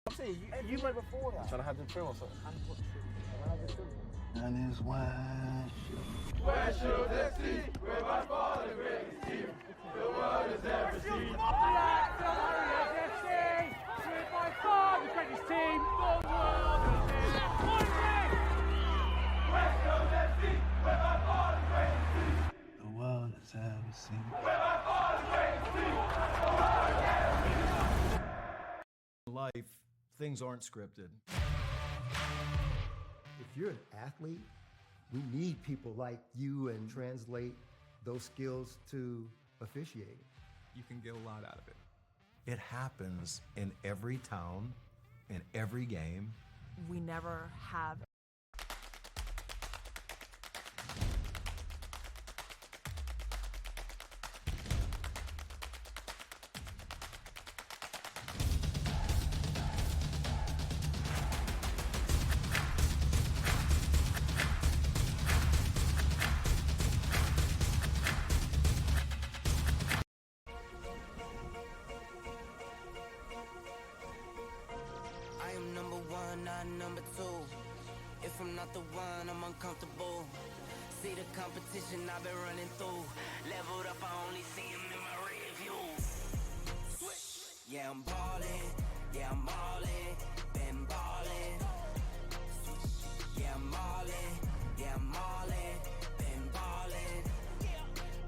I'm saying, you played before that. Trying to have the film or something. And his West Shores FC, we're by far the greatest team the world has ever seen. West Shores FC, we're by far the greatest team the world has ever seen. West Shores FC, we're by far the greatest team the world has ever seen. we're by far the greatest team the world has ever seen. In life, things aren't scripted. If you're an athlete, we need people like you and translate those skills to officiating. You can get a lot out of it. It happens in every town, in every game. We never have. I am number one, not number two. If I'm not the one, I'm uncomfortable. See the competition I've been running through. Leveled up, I only see him in my rear view. Yeah, I'm ballin', yeah, I'm ballin', been ballin'. Yeah, I'm ballin', yeah, I'm ballin', been ballin'.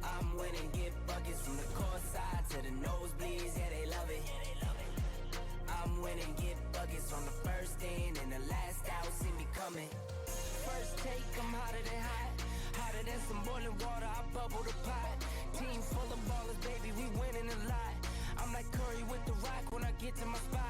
I'm winning, get buckets from the court side to the nosebleeds, yeah, they love it. I'm winning, get buckets on the first in and the last out, see me coming. First take, I'm hotter than hot. Hotter than some boiling water, I bubble the pot. Team full of ballers, baby, we winning a lot. I'm like Curry with the rock when I get to my spot.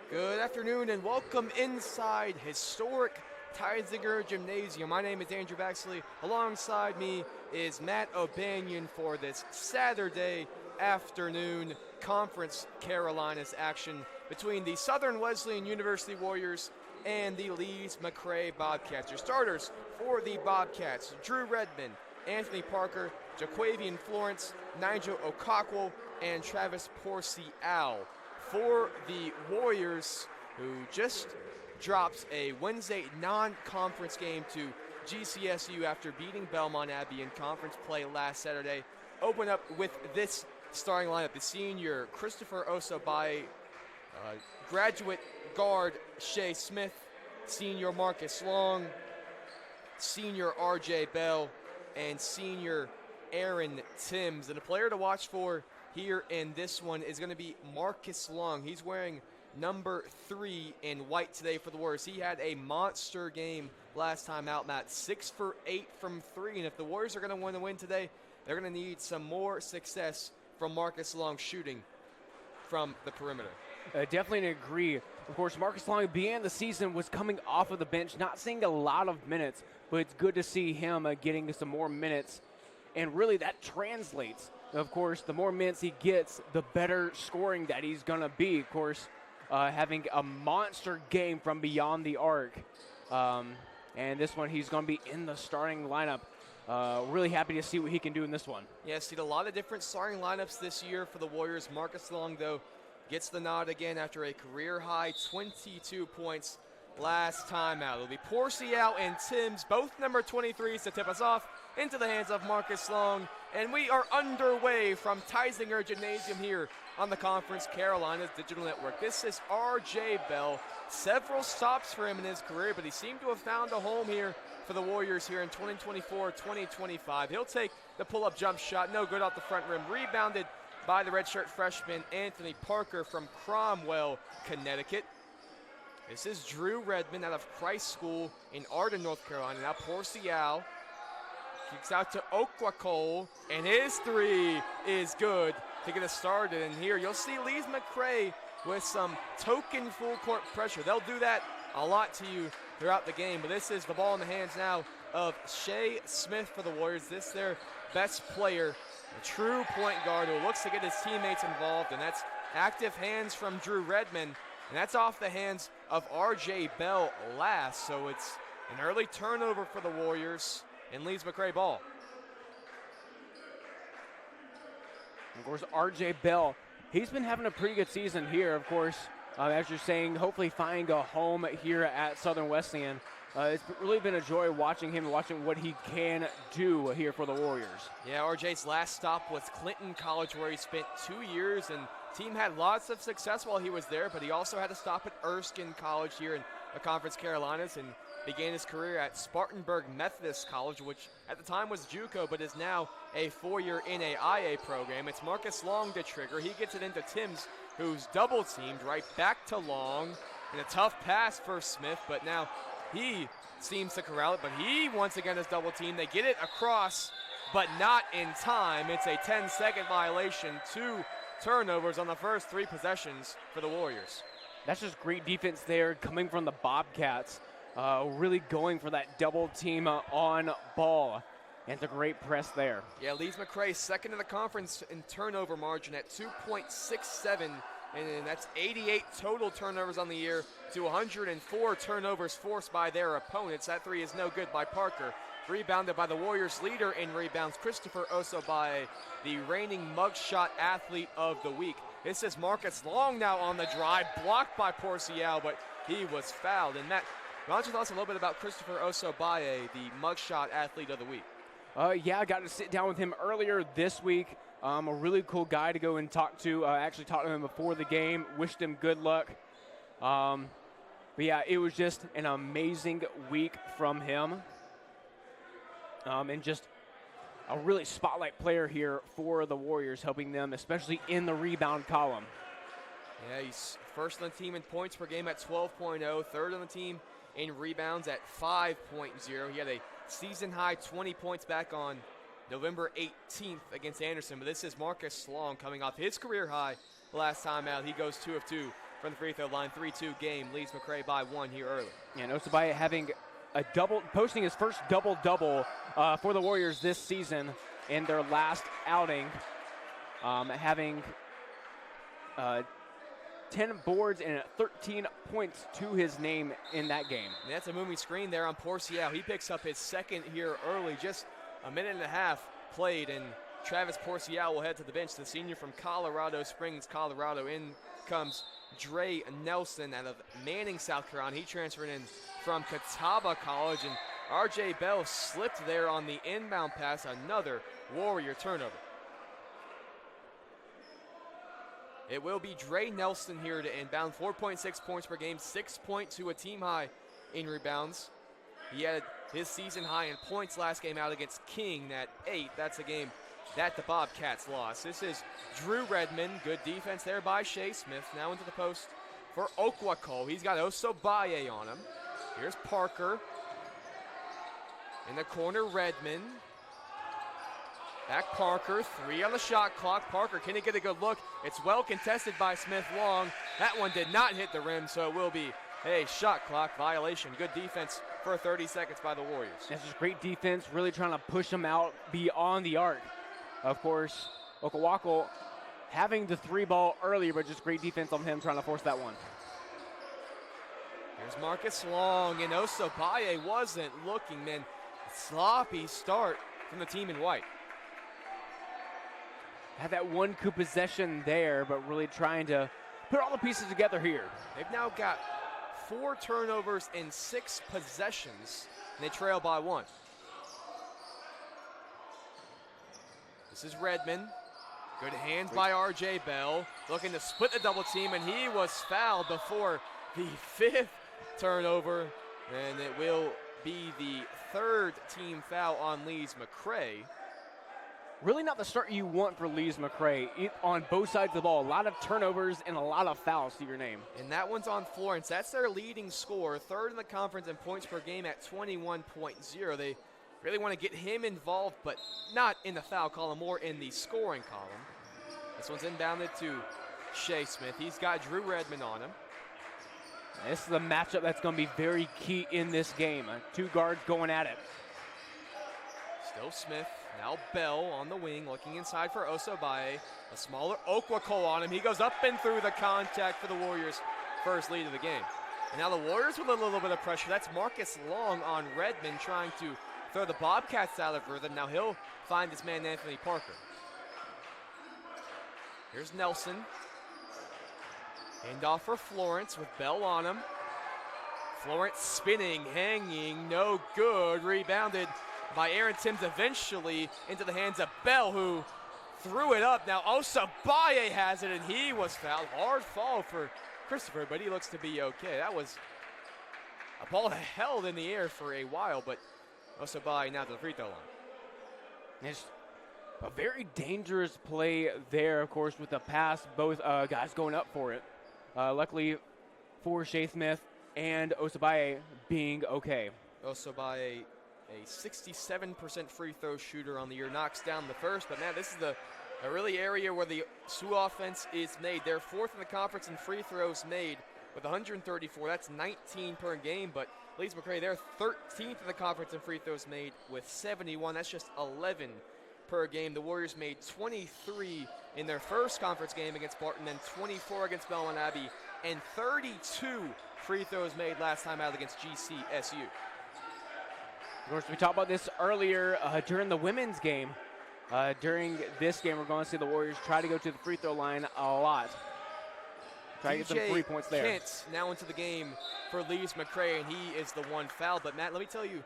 Good afternoon and welcome inside historic Tysinger Gymnasium. My name is Andrew Baxley. Alongside me is Matt O'Banion for this Saturday afternoon Conference Carolinas action between the Southern Wesleyan University Warriors and the Lees-McRae Bobcats. Your starters for the Bobcats: Drew Redmond, Anthony Parker, Jaquavian Florence, Nigel Okakwo, and Travis Porcial. For the Warriors, who just dropped a Wednesday non-conference game to GCSU after beating Belmont Abbey in conference play last Saturday, open up with this starting lineup: the senior Christopher Osabai, graduate guard Shea Smith, senior Marcus Long, senior RJ Bell, and senior Aaron Timms. And a player to watch for here in this one is going to be Marcus Long. He's wearing number 3 in white today for the Warriors. He had a monster game last time out, Matt. 6 for 8 from 3. And if the Warriors are going to want to win today, they're going to need some more success from Marcus Long shooting from the perimeter. Definitely agree. Of course, Marcus Long, beginning the season, was coming off of the bench, not seeing a lot of minutes, but it's good to see him getting some more minutes. And really, that translates. Of course, the more minutes he gets, the better scoring that he's going to be. Of course, having a monster game from beyond the arc. And this one, he's going to be in the starting lineup. Really happy to see what he can do in this one. Yeah, seen a lot of different starting lineups this year for the Warriors. Marcus Long, though, gets the nod again after a career-high 22 points last time out. It'll be Porcial and Timms, both number 23s, to tip us off into the hands of Marcus Long. And we are underway from Tysinger Gymnasium here on the Conference Carolinas Digital Network. This is RJ Bell. Several stops for him in his career, but he seemed to have found a home here for the Warriors here in 2024-2025. He'll take the pull-up jump shot, no good off the front rim. Rebounded by the redshirt freshman Anthony Parker from Cromwell, Connecticut. This is Drew Redmond out of Christ School in Arden, North Carolina. Now Porcial kicks out to Okakwo, and his 3 is good to get us started. And here you'll see Lees-McRae, with some token full court pressure. They'll do that a lot to you throughout the game, but this is the ball in the hands now of Shea Smith for the Warriors. This their best player, a true point guard who looks to get his teammates involved, and that's active hands from Drew Redmond, and that's off the hands of R.J. Bell last, so it's an early turnover for the Warriors, and Lees-McRae ball. Of course, R.J. Bell, he's been having a pretty good season here, of course, as you're saying, hopefully finding a home here at Southern Wesleyan. It's really been a joy watching him, watching what he can do here for the Warriors. Yeah, RJ's last stop was Clinton College, where he spent 2 years, and team had lots of success while he was there, but he also had to stop at Erskine College here in the Conference Carolinas and began his career at Spartanburg Methodist College, which at the time was JUCO, but is now a 4-year NAIA program. It's Marcus Long to trigger. He gets it into Timms, who's double-teamed right back to Long, and a tough pass for Smith, but now he seems to corral it, but he once again is double-teamed. They get it across, but not in time. It's a 10-second violation. 2 turnovers on the first 3 possessions for the Warriors. That's just great defense there coming from the Bobcats. Really going for that double team on ball. And it's a great press there. Yeah, Lees-McRae second in the conference in turnover margin at 2.67, and that's 88 total turnovers on the year to 104 turnovers forced by their opponents. That 3 is no good by Parker. Rebounded by the Warriors' leader in rebounds, Christopher Osobaye, the reigning mugshot athlete of the week. This is Marcus Long now on the drive, blocked by Porcial, but he was fouled. And Matt, why don't you tell us a little bit about Christopher Osobaye, the mugshot athlete of the week? Yeah, I got to sit down with him earlier this week. A really cool guy to go and talk to. I actually talked to him before the game, wished him good luck. But yeah, it was just an amazing week from him. And just a really spotlight player here for the Warriors, helping them, especially in the rebound column. Yeah, he's first on the team in points per game at 12.0, third on the team in rebounds at 5.0. He had a season-high 20 points back on November 18th against Anderson, but this is Marcus Long coming off his career high last time out. He goes 2 of 2 from the free throw line, 3-2 game. Lees-McRae by 1 here early. And Osobaye having posting his first double-double for the Warriors this season in their last outing, having 10 boards and 13 points to his name in that game. And that's a moving screen there on Porcial. He picks up his second here early, just a minute and a half played, and Travis Porcial will head to the bench, the senior from Colorado Springs, Colorado. In comes Dre Nelson out of Manning, South Carolina. He transferred in from Catawba College, and R.J. Bell slipped there on the inbound pass. Another Warrior turnover. It will be Dre Nelson here to inbound. 4.6 points per game, 6.2 a team high in rebounds. He had his season high in points last game out against King at 8. That's a game that the Bobcats lost. This is Drew Redmond. Good defense there by Shea Smith. Now into the post for Okwako. He's got Osobaye on him. Here's Parker. In the corner, Redmond. Back Parker, 3 on the shot clock. Parker, can he get a good look? It's well contested by Smith-Long. That one did not hit the rim, so it will be a shot clock violation. Good defense for 30 seconds by the Warriors. This is great defense, really trying to push them out beyond the arc. Of course, Okawako having the 3 ball earlier, but just great defense on him trying to force that one. Here's Marcus Long, and Osobaye wasn't looking, man. Sloppy start from the team in white. Had that 1 coup possession there, but really trying to put all the pieces together here. They've now got 4 turnovers in 6 possessions, and they trail by 1. This is Redmond. Good hands by R.J. Bell. Looking to split the double team, and he was fouled before the 5th turnover, and it will be the 3rd team foul on Lees-McRae. Really not the start you want for Lees-McRae on both sides of the ball. A lot of turnovers and a lot of fouls to your name. And that one's on Florence. That's their leading scorer, 3rd in the conference in points per game at 21.0. They really want to get him involved, but not in the foul column, more in the scoring column. This one's inbounded to Shea Smith. He's got Drew Redmond on him. This is a matchup that's going to be very key in this game. Two guards going at it. Still Smith. Now Bell on the wing, looking inside for Osabaye. A smaller Okwako on him. He goes up and through the contact for the Warriors' first lead of the game. And now the Warriors with a little bit of pressure. That's Marcus Long on Redmond trying to throw the Bobcats out of rhythm. Now he'll find his man Anthony Parker. Here's Nelson. Handoff for Florence with Bell on him. Florence spinning, hanging, no good. Rebounded by Aaron Timms eventually into the hands of Bell, who threw it up. Now Osabaye has it, and he was fouled. Hard fall for Christopher, but he looks to be okay. That was a ball held in the air for a while, but Osabaye now to the free throw line. It's a very dangerous play there, of course, with the pass, both guys going up for it. Luckily for Shea Smith and Osabaye being okay. Osabaye, a 67% free throw shooter on the year, knocks down the first, but man, this is a really area where the SWU offense is made. They're fourth in the conference in free throws made with 134. That's 19 per game, but Lees-McRae, they're 13th in the conference in free throws made with 71. That's just 11 per game. The Warriors made 23 in their first conference game against Barton, then 24 against Belmont Abbey, and 32 free throws made last time out against GCSU. Of course, we talked about this earlier during the women's game. During this game, we're going to see the Warriors try to go to the free throw line a lot. Try to get some 3 points there. Kent now into the game for Lees-McRae, and he is the one foul. But, Matt, let me tell you,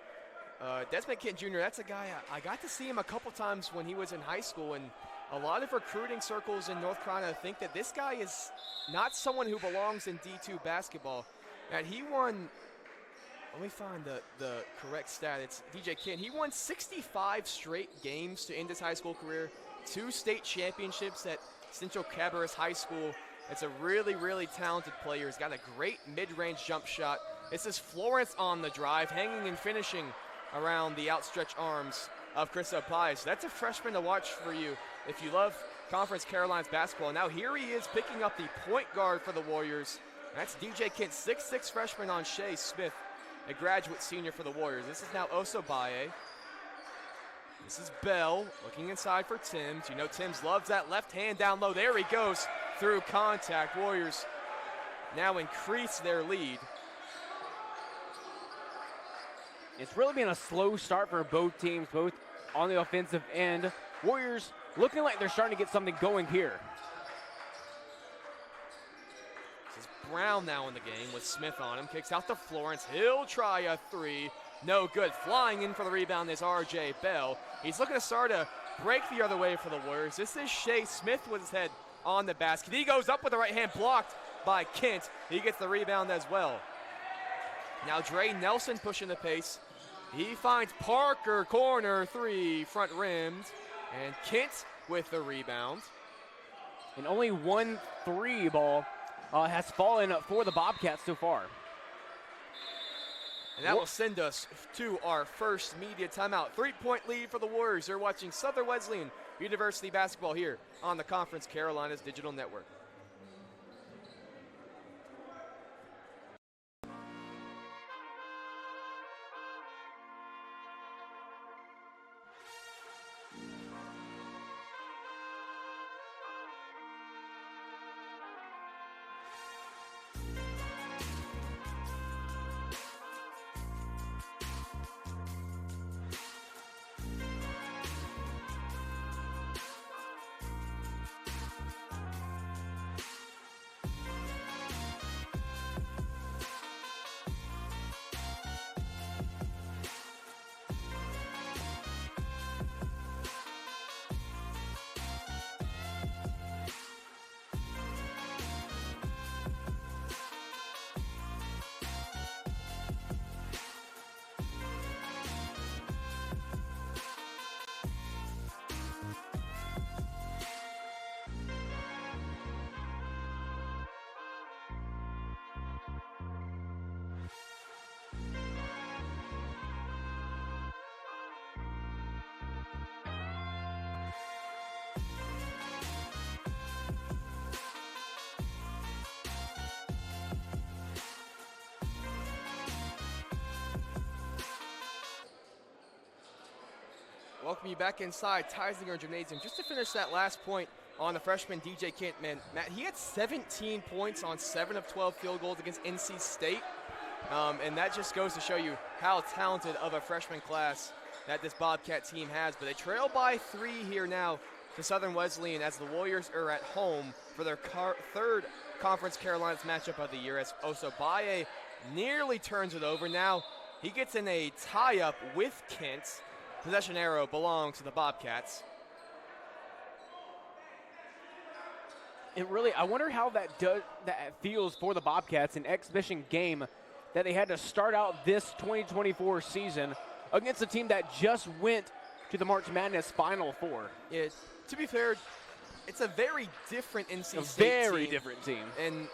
Desmond Kent Jr., that's a guy, I got to see him a couple times when he was in high school, and a lot of recruiting circles in North Carolina think that this guy is not someone who belongs in D2 basketball. And he won, let me find the correct stat. It's DJ Kent. He won 65 straight games to end his high school career, 2 state championships at Central Cabarrus High School. It's a really, really talented player. He's got a great mid-range jump shot. This is Florence on the drive, hanging and finishing around the outstretched arms of Chris Osabaye. So that's a freshman to watch for you if you love Conference Carolinas basketball. Now here he is picking up the point guard for the Warriors. That's DJ Kent, 6'6" freshman on Shea Smith, a graduate senior for the Warriors. This is now Osabaye. This is Bell looking inside for Timms. You know Timms loves that left hand down low. There he goes through contact. Warriors now increase their lead. It's really been a slow start for both teams, both on the offensive end. Warriors looking like they're starting to get something going here. This is Brown now in the game with Smith on him. Kicks out to Florence. He'll try a 3. No good. Flying in for the rebound is R.J. Bell. He's looking to start a break the other way for the Warriors. This is Shea Smith with his head on the basket. He goes up with the right hand, blocked by Kent. He gets the rebound as well. Now Dre Nelson pushing the pace. He finds Parker, corner 3, front rimmed. And Kent with the rebound. And only 1 3 ball has fallen for the Bobcats so far. And that will send us to our first media timeout. 3-point lead for the Warriors. They're watching Southern Wesleyan University basketball here on the Conference Carolinas Digital Network. welcome you back inside Teisinger Gymnasium. Just to finish that last point on the freshman DJ Kent, man, Matt, he had 17 points on 7 of 12 field goals against NC State. And that just goes to show you how talented of a freshman class that this Bobcat team has. But they trail by 3 here now to Southern Wesleyan as the Warriors are at home for their third Conference Carolinas matchup of the year, as Osabaye nearly turns it over. Now he gets in a tie-up with Kent. Possession arrow belongs to the Bobcats. And really, I wonder how that feels for the Bobcats, an exhibition game that they had to start out this 2024 season against a team that just went to the March Madness Final Four. Yeah, to be fair, it's a very different NC State Very team. different team. And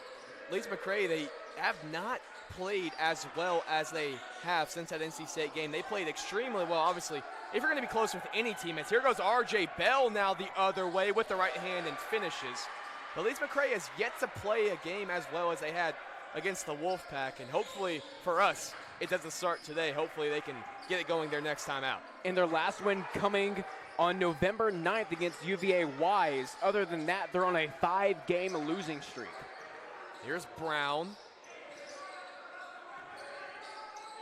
Lees-McRae, they have not played as well as they have since that NC State game. They played extremely well, obviously. If you're going to be close with any teammates, here goes R.J. Bell now the other way with the right hand and finishes. But Lees-McRae has yet to play a game as well as they had against the Wolfpack, and hopefully for us, it doesn't start today. Hopefully they can get it going their next time out. And their last win coming on November 9th against UVA Wise. Other than that, they're on a 5-game losing streak. Here's Brown.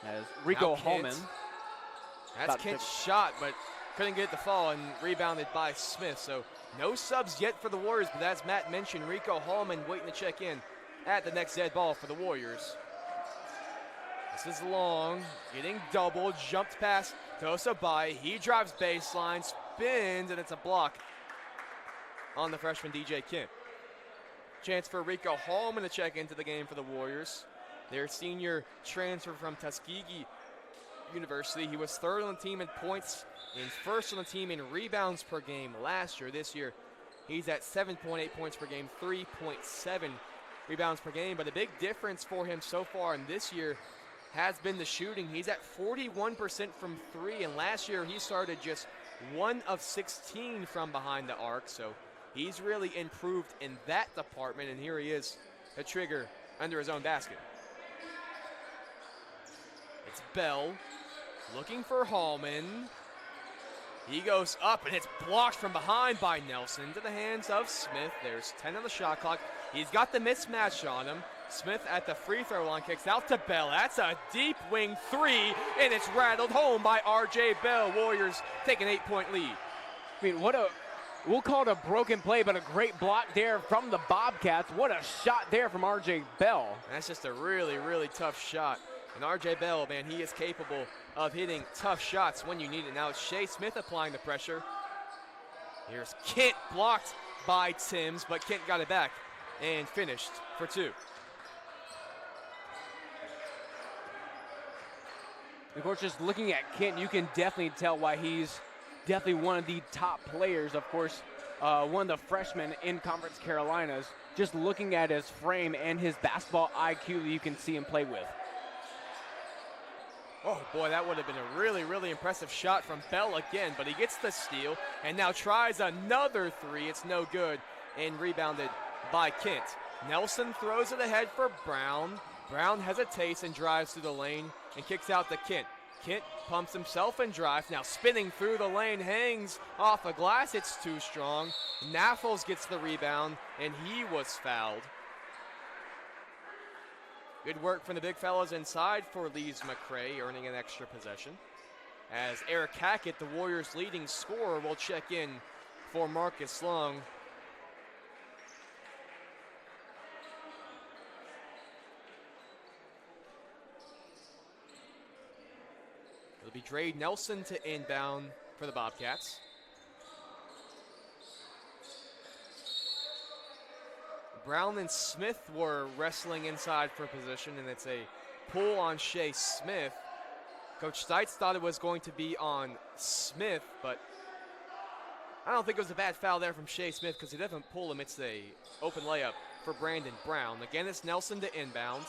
As Rico Now Kent. Hallman. That's Kent's shot, but couldn't get it to fall and rebounded by Smith. So no subs yet for the Warriors, but as Matt mentioned, Rico Hallman waiting to check in at the next dead ball for the Warriors. This is long, getting doubled, jumped past to Osabaye. He drives baseline, spins, and it's a block on the freshman DJ Kent. Chance for Rico Hallman to check into the game for the Warriors. Their senior transfer from Tuskegee University. He was 3rd on the team in points and 1st on the team in rebounds per game last year. This year, he's at 7.8 points per game, 3.7 rebounds per game. But the big difference for him so far in this year has been the shooting. He's at 41% from 3, and last year he started just 1 of 16 from behind the arc. So he's really improved in that department, and here he is, a trigger under his own basket. It's Bell looking for Hallman. He goes up, and it's blocked from behind by Nelson to the hands of Smith. There's 10 on the shot clock. He's got the mismatch on him. Smith at the free throw line kicks out to Bell. That's a deep wing 3, and it's rattled home by R.J. Bell. Warriors take an 8-point lead. I mean, we'll call it a broken play, but a great block there from the Bobcats. What a shot there from R.J. Bell. That's just a really, really tough shot. And R.J. Bell, man, he is capable of hitting tough shots when you need it. Now it's Shea Smith applying the pressure. Here's Kent, blocked by Timms, but Kent got it back and finished for 2. Of course, just looking at Kent, you can definitely tell why he's definitely one of the top players. Of course, one of the freshmen in Conference Carolinas. Just looking at his frame and his basketball IQ that you can see him play with. Oh, boy, that would have been a really, really impressive shot from Bell again, but he gets the steal and now tries another 3. It's no good and rebounded by Kent. Nelson throws it ahead for Brown. Brown hesitates and drives through the lane and kicks out to Kent. Kent pumps himself and drives. Now spinning through the lane, hangs off the glass. It's too strong. Naffles gets the rebound, and he was fouled. Good work from the big fellas inside for Lees-McRae, earning an extra possession. As Eric Hackett, the Warriors' leading scorer, will check in for Marcus Long. It'll be Dre Nelson to inbound for the Bobcats. Brown and Smith were wrestling inside for position, and it's a pull on Shea Smith. Coach Stites thought it was going to be on Smith, but I don't think it was a bad foul there from Shea Smith because he doesn't pull him. It's a open layup for Brandon Brown. Again, it's Nelson to inbound.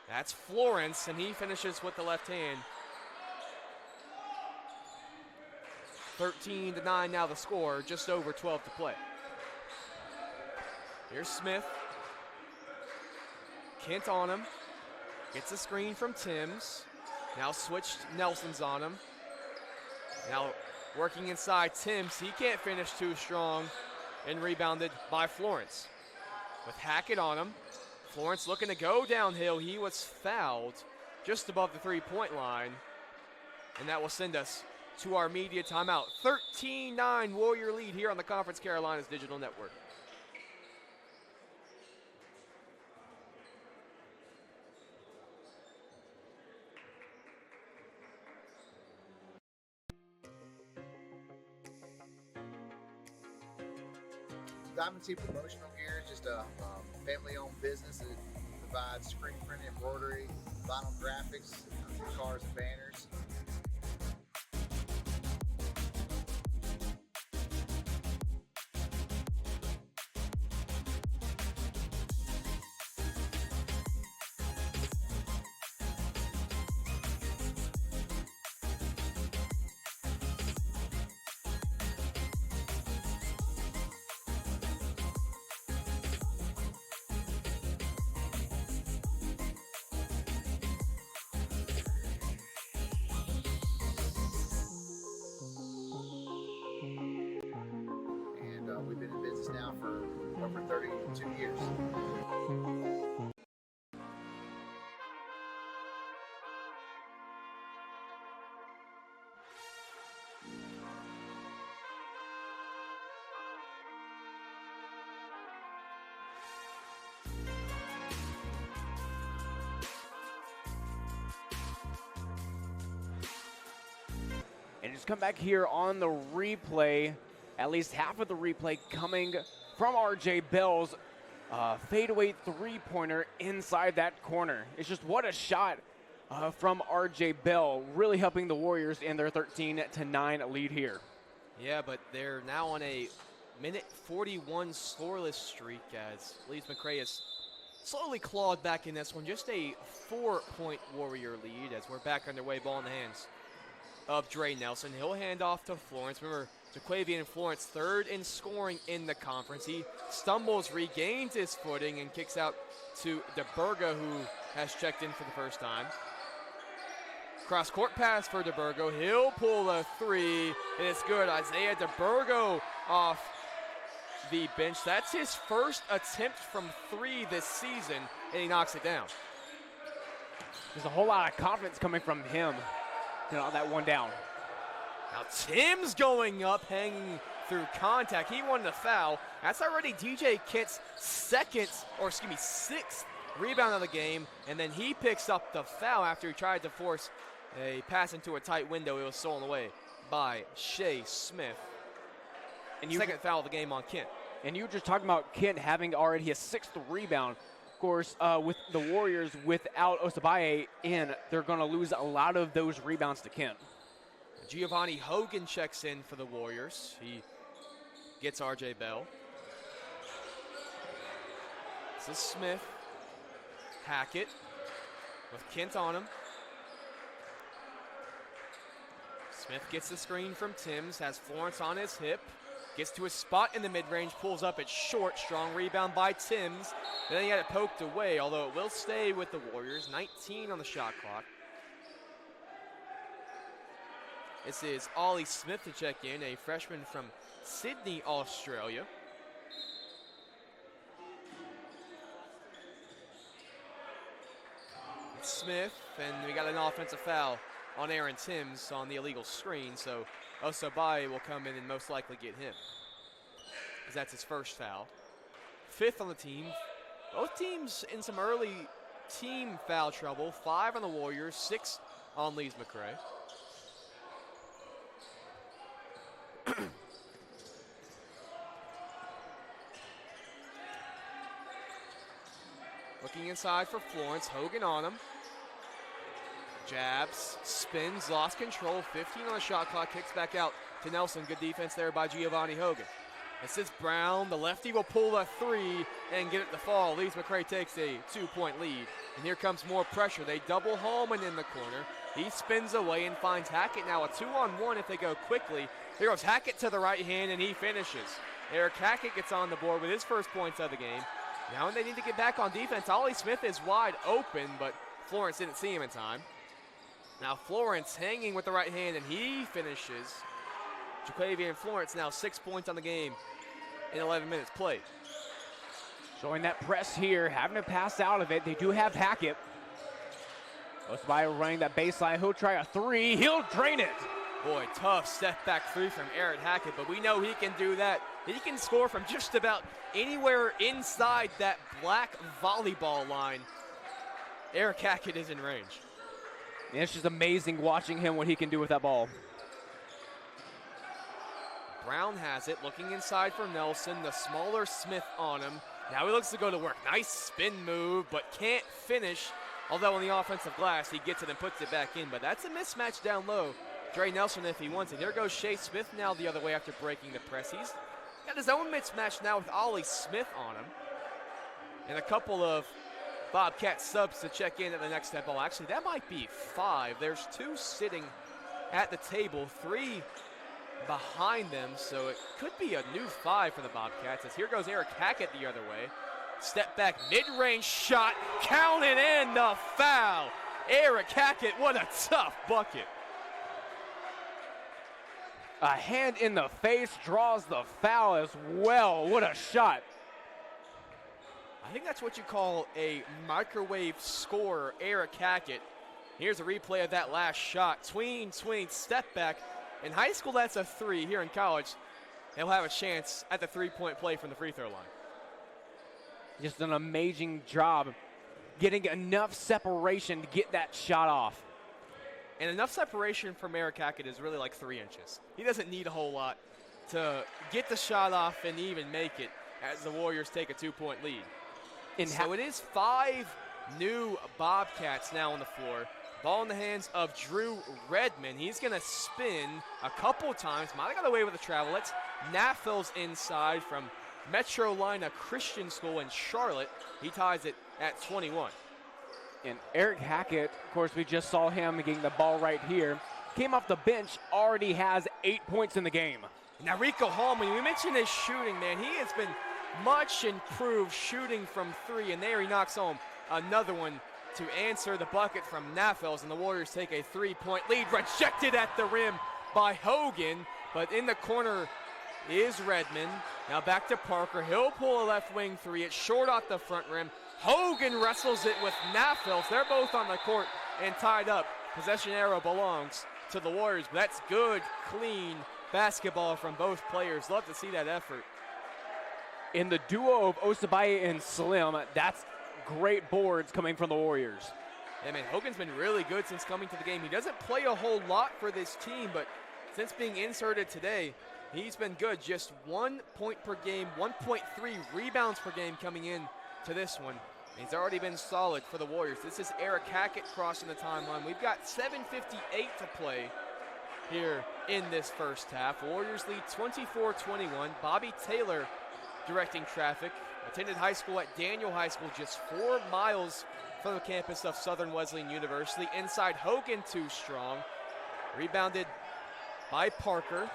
That's Florence, and he finishes with the left hand. 13-9 now the score, just over 12 to play. Here's Smith. Kent on him. Gets a screen from Timms. Now switched Nelson's on him. Now working inside Timms. He can't finish too strong, and rebounded by Florence. With Hackett on him. Florence looking to go downhill. He was fouled just above the three-point line. And that will send us to our media timeout. 13-9 Warrior lead here on the Conference Carolinas Digital Network. Diamond T Promotional Gear is just a family-owned business that provides screen print embroidery, vinyl graphics, cars and banners. We've been in business now for over 32 years. And just come back here on the replay. At least half of the replay coming from RJ Bell's fadeaway three-pointer inside that corner. It's just what a shot from RJ Bell, really helping the Warriors in their 13-9 lead here. Yeah, but they're now on a minute 41 scoreless streak as Lees-McRae has slowly clawed back in this one. Just a 4-point Warrior lead as we're back underway, ball in the hands of Dre Nelson. He'll hand off to Florence. Remember, Jaquavian Florence third in scoring in the conference. He stumbles, regains his footing, and kicks out to DeBurgo, who has checked in for the first time. Cross-court pass for DeBurgo. He'll pull a three, and it's good. Isaiah DeBurgo off the bench. That's his first attempt from three this season, and he knocks it down. There's a whole lot of confidence coming from him. That one down. Now Timms going up, hanging through contact. He wanted a foul. That's already DJ Kent's sixth rebound of the game, and then he picks up the foul after he tried to force a pass into a tight window. It was stolen away by Shea Smith. And second foul of the game on Kent. And you were just talking about Kent having already his sixth rebound. Of course, with the Warriors without Osabaye in, they're going to lose a lot of those rebounds to Kent. Giovanni Hogan checks in for the Warriors. He gets RJ Bell. This is Smith. Hackett with Kent on him. Smith gets the screen from Timms, has Florence on his hip. Gets to his spot in the mid-range, pulls up, it's short, strong rebound by Timms. And then he had it poked away, although it will stay with the Warriors. 19 on the shot clock. This is Ollie Smith to check in, a freshman from Sydney, Australia. It's Smith, and we got an offensive foul on Aaron Timms on the illegal screen, so Osabaye will come in and most likely get him, because that's his first foul. Fifth on the team. Both teams in some early team foul trouble. 5 on the Warriors, 6 on Lees-McRae. Looking inside for Florence. Hogan on him. Jabs, spins, lost control. 15 on the shot clock. Kicks back out to Nelson. Good defense there by Giovanni Hogan. This is Brown. The lefty will pull a three and get it to fall. Lees-McRae takes a 2-point lead. And here comes more pressure. They double Hallman in the corner. He spins away and finds Hackett. Now a 2-on-1 if they go quickly. Here goes Hackett to the right hand, and he finishes. Eric Hackett gets on the board with his first points of the game. Now when they need to get back on defense, Ollie Smith is wide open, but Florence didn't see him in time. Now Florence hanging with the right hand, and he finishes. Jaquavian Florence now 6 points on the game in 11 minutes played. Showing that press here, having to pass out of it. They do have Hackett. Osbaya running that baseline. He'll try a three. He'll drain it. Boy, tough step back three from Eric Hackett, but we know he can do that. He can score from just about anywhere inside that black volleyball line. Eric Hackett is in range. And it's just amazing watching him what he can do with that ball. Brown has it, looking inside for Nelson, the smaller Smith on him. Now he looks to go to work. Nice spin move, but can't finish. Although on the offensive glass, he gets it and puts it back in. But that's a mismatch down low. Dre Nelson if he wants it. There goes Shea Smith now the other way after breaking the press. He's got his own mismatch now with Ollie Smith on him. And a couple of Bobcat subs to check in at the next step ball. Actually, that might be 5. There's 2 sitting at the table, 3 behind them, so it could be a new 5 for the Bobcats. As here goes Eric Hackett the other way. Step back, mid-range shot, counted in the foul. Eric Hackett, what a tough bucket. A hand in the face draws the foul as well. What a shot. I think that's what you call a microwave scorer, Eric Hackett. Here's a replay of that last shot. Tween, step back. In high school, that's a 3. Here in college, he'll have a chance at the three-point play from the free throw line. Just an amazing job getting enough separation to get that shot off. And enough separation from Eric Hackett is really like 3 inches. He doesn't need a whole lot to get the shot off and even make it as the Warriors take a 2-point lead. So it is 5 new Bobcats now on the floor. Ball in the hands of Drew Redmond. He's going to spin a couple times. Might have got away with the travel. It's Nafels inside from Metrolina Christian School in Charlotte. He ties it at 21. And Eric Hackett, of course, we just saw him getting the ball right here. Came off the bench, already has 8 points in the game. Now Rico Hallman, we mentioned his shooting, man. He has been much improved shooting from 3, and there he knocks home another one to answer the bucket from Nafels, and the Warriors take a 3-point lead. Rejected at the rim by Hogan, but in the corner is Redmond. Now back to Parker. He'll pull a left wing 3. It's short off the front rim. Hogan wrestles it with Nafels. They're both on the court and tied up. Possession arrow belongs to the Warriors, but that's good, clean basketball from both players. Love to see that effort. In the duo of Osabaya and Slim, that's great boards coming from the Warriors. Yeah, man, Hogan's been really good since coming to the game. He doesn't play a whole lot for this team, but since being inserted today, he's been good. Just 1 point per game, 1.3 rebounds per game coming in to this one. He's already been solid for the Warriors. This is Eric Hackett crossing the timeline. We've got 7:58 to play here in this first half. Warriors lead 24-21. Bobby Taylor directing traffic. Attended high school at Daniel High School, just 4 miles from the campus of Southern Wesleyan University. Inside Hogan, too strong. Rebounded by Parker.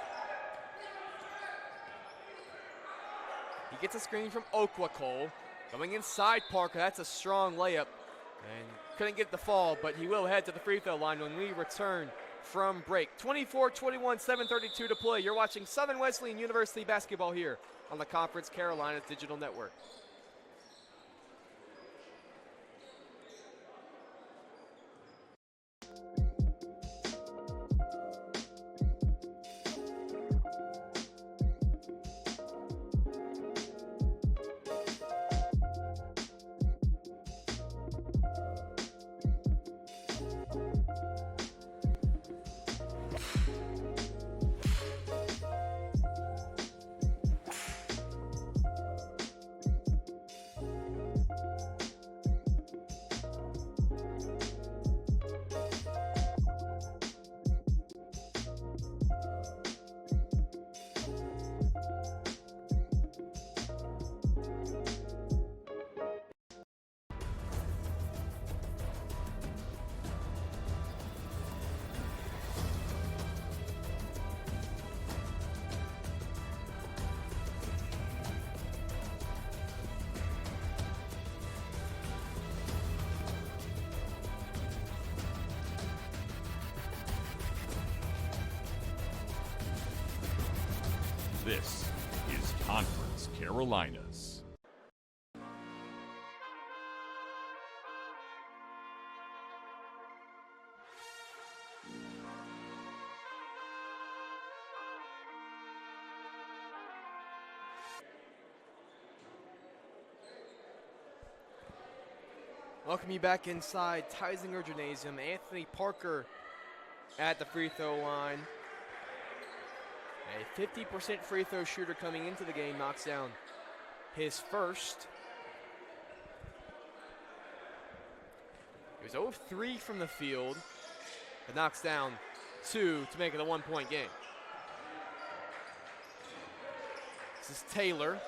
He gets a screen from Okwakole. Going inside Parker, that's a strong layup. And couldn't get the fall, but he will head to the free throw line when we return from break. 24-21, 7:32 to play. You're watching Southern Wesleyan University basketball here on the Conference Carolinas Digital Network. This is Conference Carolinas. Welcome you back inside Theisinger Gymnasium. Anthony Parker at the free throw line. A 50% free throw shooter coming into the game, knocks down his first. He was 0 of 3 from the field, but knocks down 2 to make it a 1-point game. This is Taylor.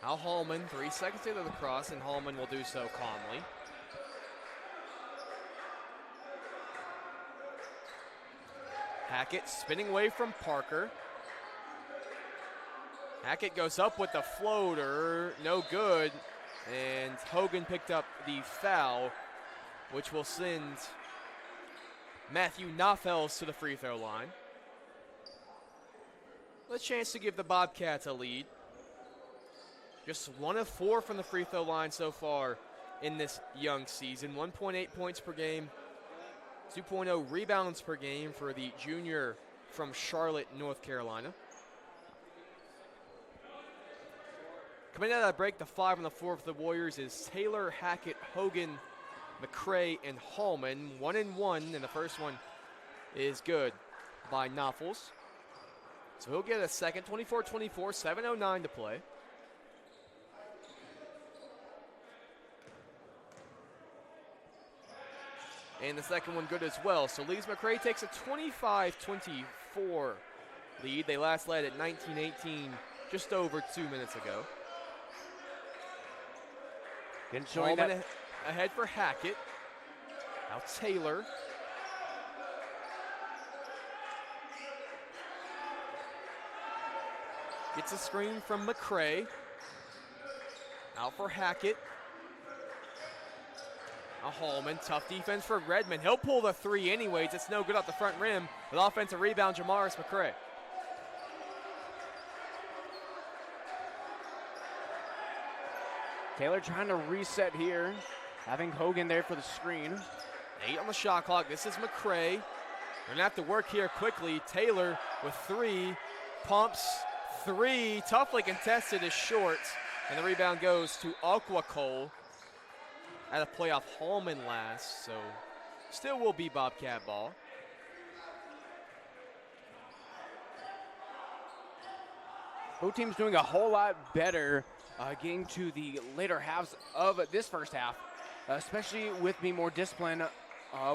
Now Hallman, 3 seconds to the cross, and Hallman will do so calmly. Hackett spinning away from Parker. Hackett goes up with the floater, no good, and Hogan picked up the foul, which will send Matthew Noffels to the free throw line. A chance to give the Bobcats a lead. Just 1 of 4 from the free throw line so far in this young season. 1.8 points per game, 2.0 rebounds per game for the junior from Charlotte, North Carolina. Coming out of that break, the 5 on the floor for the Warriors is Taylor, Hackett, Hogan, McRae, and Hallman. 1-1, and the first one is good by Noffels. So he'll get a second, 24-24, 7:09 to play. And the second one good as well. So Lees-McRae takes a 25-24 lead. They last led at 19-18 just over 2 minutes ago. Hallman ahead for Hackett. Now Taylor. Gets a screen from McRae. Out for Hackett. Now Hallman, tough defense for Redmond. He'll pull the 3 anyways. It's no good off the front rim. With offensive rebound, Jamaris McRae. Taylor trying to reset here, having Hogan there for the screen. 8 on the shot clock. This is McRae. They're going to have to work here quickly. Taylor with 3, pumps 3, toughly contested is short, and the rebound goes to Aquacole. At a playoff Hallman last, so still will be Bobcat ball. Both teams doing a whole lot better getting to the later halves of this first half, especially with being more disciplined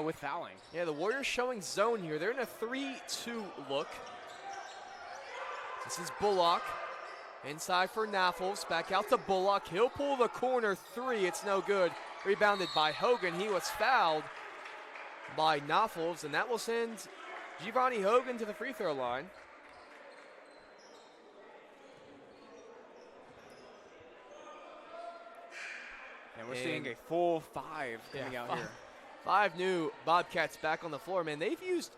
with fouling. Yeah, the Warriors showing zone here. They're in a 3-2 look. This is Bullock. Inside for Noffels. Back out to Bullock. He'll pull the corner 3. It's no good. Rebounded by Hogan. He was fouled by Noffels, and that will send Giovanni Hogan to the free throw line. And we're seeing a full 5 coming out here. 5 new Bobcats back on the floor, man. They've used,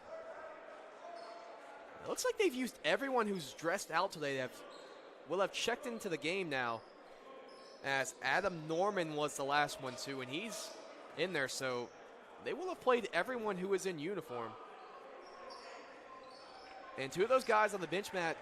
it looks like they've used everyone who's dressed out today. Will have checked into the game now, as Adam Norman was the last one too, and he's in there, so they will have played everyone who is in uniform. And 2 of those guys on the bench mat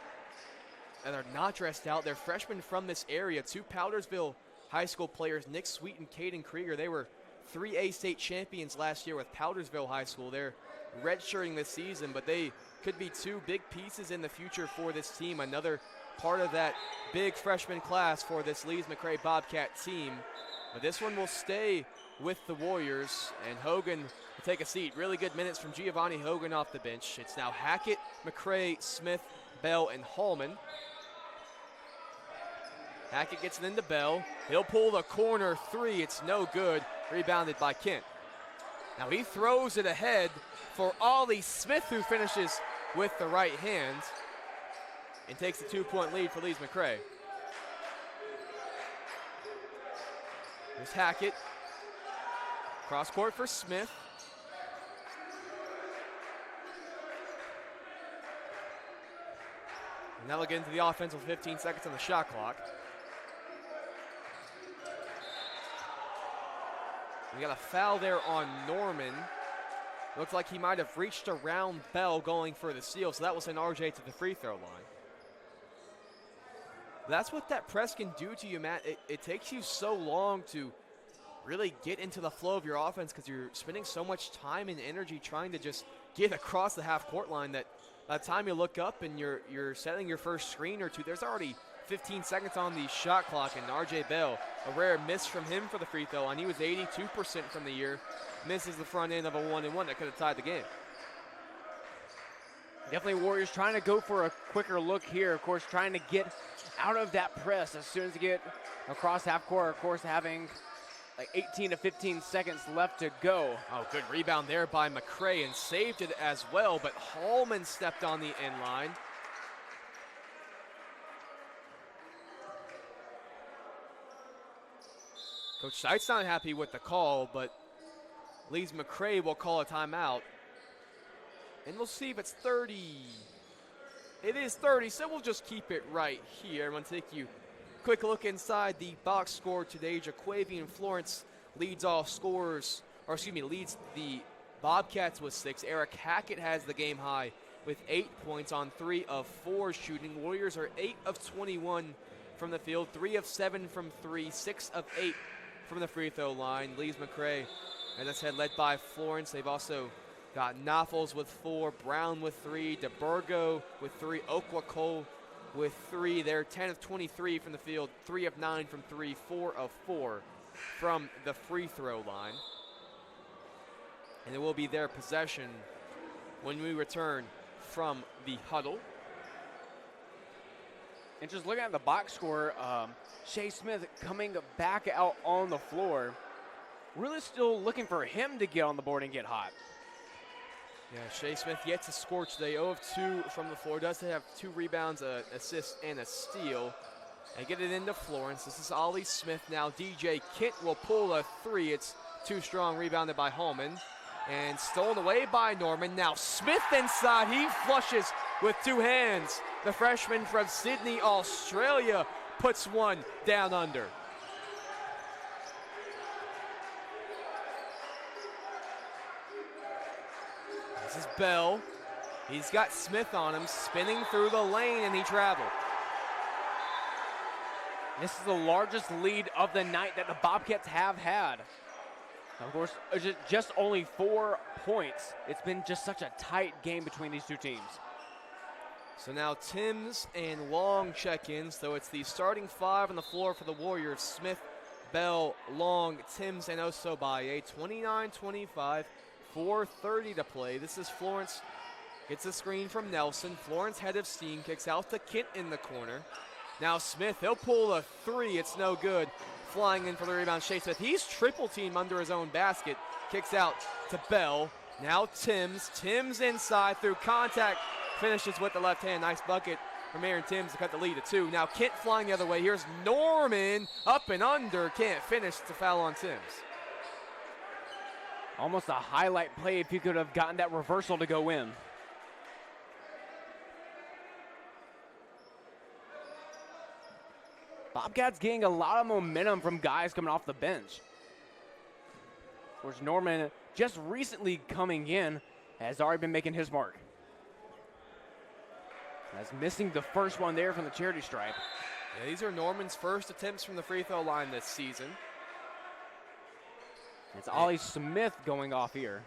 that are not dressed out, they're freshmen from this area, 2 Powdersville high school players, Nick Sweet and Caden Krieger. They were 3A state champions last year with Powdersville High School. They're redshirting this season, but they could be 2 big pieces in the future for this team. Another part of that big freshman class for this Lees-McRae Bobcat team. But this one will stay with the Warriors, and Hogan will take a seat. Really good minutes from Giovanni Hogan off the bench. It's now Hackett, McRae, Smith, Bell, and Hallman. Hackett gets it into Bell. He'll pull the corner 3. It's no good. Rebounded by Kent. Now he throws it ahead for Ollie Smith, who finishes with the right hand and takes a 2-point lead for Lees-McRae. Here's Hackett. Cross court for Smith. And that'll get into the offense with 15 seconds on the shot clock. We got a foul there on Norman. Looks like he might have reached around Bell going for the steal, so that will send RJ to the free throw line. That's what that press can do to you, Matt. It takes you so long to really get into the flow of your offense because you're spending so much time and energy trying to just get across the half-court line that by the time you look up and you're setting your first screen or two, there's already 15 seconds on the shot clock, and RJ Bell, a rare miss from him for the free throw line. He was 82% from the year. Misses the front end of a 1-and-1 that could have tied the game. Definitely Warriors trying to go for a quicker look here. Of course, trying to get out of that press as soon as you get across half court. Of course, having like 18 to 15 seconds left to go. Oh, good rebound there by McRae and saved it as well, but Hallman stepped on the end line. Coach Seitz not happy with the call, but Lees-McRae will call a timeout. And we'll see if it's 30. It is 30, so we'll just keep it right here. I'm going to take you a quick look inside the box score today. Jaquavian Florence leads all scorers, leads the Bobcats with 6. Eric Hackett has the game high with 8 points on 3 of 4 shooting. Warriors are 8 of 21 from the field, 3 of 7 from 3, 6 of 8 from the free throw line. Lees-McRae, as I said, led by Florence. They've also got Noffels with 4, Brown with 3, DeBurgo with 3, Okwakole with 3. They're 10 of 23 from the field, 3 of 9 from 3, 4 of 4 from the free throw line. And it will be their possession when we return from the huddle. And just looking at the box score, Shea Smith coming back out on the floor. Really still looking for him to get on the board and get hot. Yeah, Shea Smith yet to score today. 0 of 2 from the floor. Does have 2 rebounds, an assist, and a steal. And get it into Florence. This is Ollie Smith now. DJ Kent will pull a 3. It's too strong, rebounded by Hallman. And stolen away by Norman. Now Smith inside. He flushes with 2 hands. The freshman from Sydney, Australia, puts one down under. This is Bell. He's got Smith on him, spinning through the lane, and he traveled. This is the largest lead of the night that the Bobcats have had. Of course, just only 4 points. It's been just such a tight game between these two teams. So now Timms and Long check-ins, so it's the starting 5 on the floor for the Warriors. Smith, Bell, Long, Timms, and Osobeye. 29-25, 4:30 to play. This is Florence, gets a screen from Nelson. Florence head of steam, kicks out to Kent in the corner. Now Smith, he'll pull a 3, it's no good. Flying in for the rebound, Shea Smith. He's triple teamed under his own basket. Kicks out to Bell. Now Timms. Timms inside through contact. Finishes with the left hand. Nice bucket from Aaron Timms to cut the lead to 2. Now Kent flying the other way. Here's Norman. Up and under. Can't finish. It's a foul on Timms. Almost a highlight play if you could have gotten that reversal to go in. Bobcats getting a lot of momentum from guys coming off the bench. Of course, Norman just recently coming in has already been making his mark. That's missing the first one there from the charity stripe. Yeah, these are Norman's first attempts from the free throw line this season. It's Ollie Smith going off here.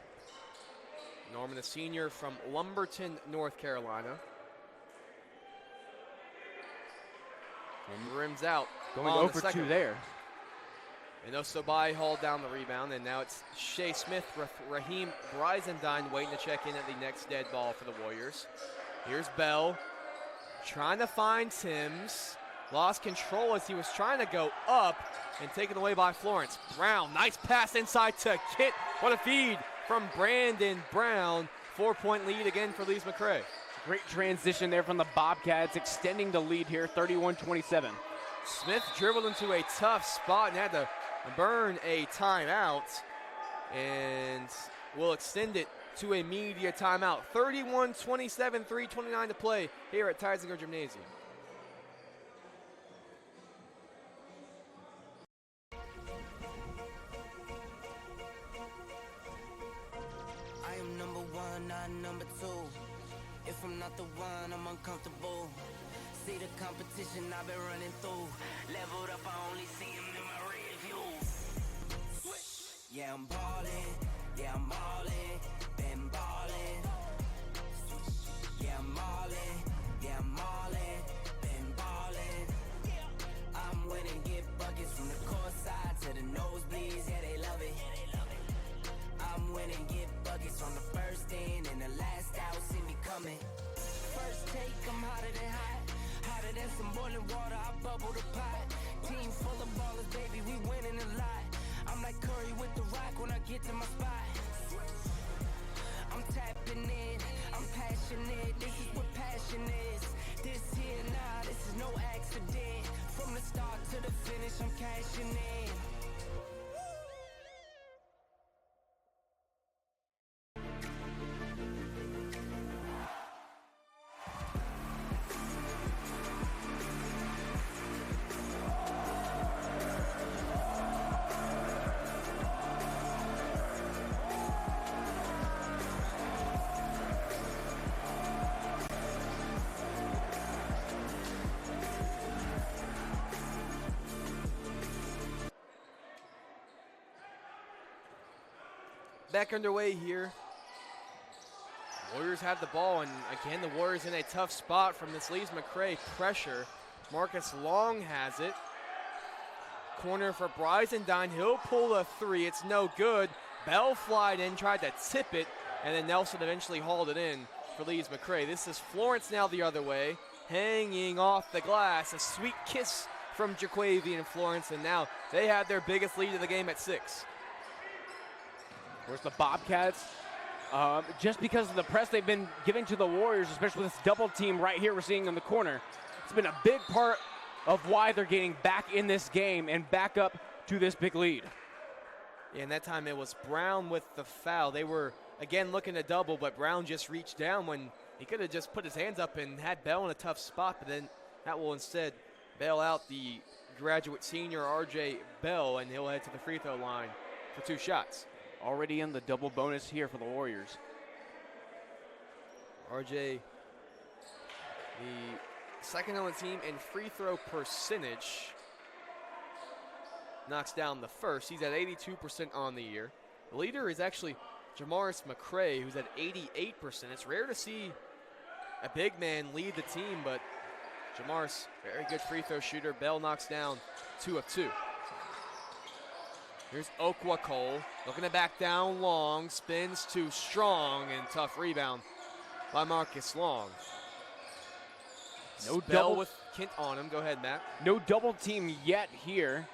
Norman, a senior from Lumberton, North Carolina. And rims out. Going over 2 there. And Osobeye hauled down the rebound, and now it's Shea Smith, Raheem Brizendine waiting to check in at the next dead ball for the Warriors. Here's Bell trying to find Timms. Lost control as he was trying to go up and taken away by Florence. Brown, nice pass inside to Kit. What a feed from Brandon Brown. 4-point lead again for Lees-McRae. Great transition there from the Bobcats, extending the lead here, 31-27. Smith dribbled into a tough spot and had to burn a timeout. And will extend it to a media timeout. 31-27, 3:29 to play here at Theisinger Gymnasium. I am number one, not number two. If I'm not the one, I'm uncomfortable. See the competition I've been running through. Leveled up, I only see them in my rear view. Yeah, I'm ballin', yeah, I'm all in, been ballin'. Yeah, I'm all in, yeah, I'm all in, been ballin'. I'm winning, get buckets from the court side to the nosebleeds, yeah, they love it. I'm winning, get buckets on the first in and the last out, see me coming. First take, I'm hotter than hot, hotter than some boiling water, I bubble the pot. Team full of ballers, baby, we winning a lot. I'm like Curry with the rock when I get to my spot. I'm tapping in, I'm passionate, this is what passion is. This here, nah, this is no accident. From the start to the finish, I'm cashing in. Back underway here. Warriors have the ball, and again, the Warriors in a tough spot from this Lees-McRae pressure. Marcus Long has it. Corner for Bryzendine. He'll pull a three. It's no good. Bell flied in, tried to tip it, and then Nelson eventually hauled it in for Lees-McRae. This is Florence now the other way, hanging off the glass. A sweet kiss from Jaquavian and Florence, and now they have their biggest lead of the game at 6. Of course, the Bobcats, just because of the press they've been giving to the Warriors, especially with this double team right here we're seeing in the corner, it's been a big part of why they're getting back in this game and back up to this big lead. Yeah, and that time it was Brown with the foul. They were, again, looking to double, but Brown just reached down when he could have just put his hands up and had Bell in a tough spot, but then that will instead bail out the graduate senior R.J. Bell, and he'll head to the free throw line for 2 shots. Already in the double bonus here for the Warriors. RJ, the second on the team in free throw percentage, knocks down the first. He's at 82% on the year. The leader is actually Jamaris McRae, who's at 88%. It's rare to see a big man lead the team, but Jamaris, very good free throw shooter. Bell knocks down 2 of 2. Here's Okwakole, looking to back down Long, spins too strong, and tough rebound by Marcus Long. No Bell double with Kent on him. Go ahead, Matt. No double team yet here.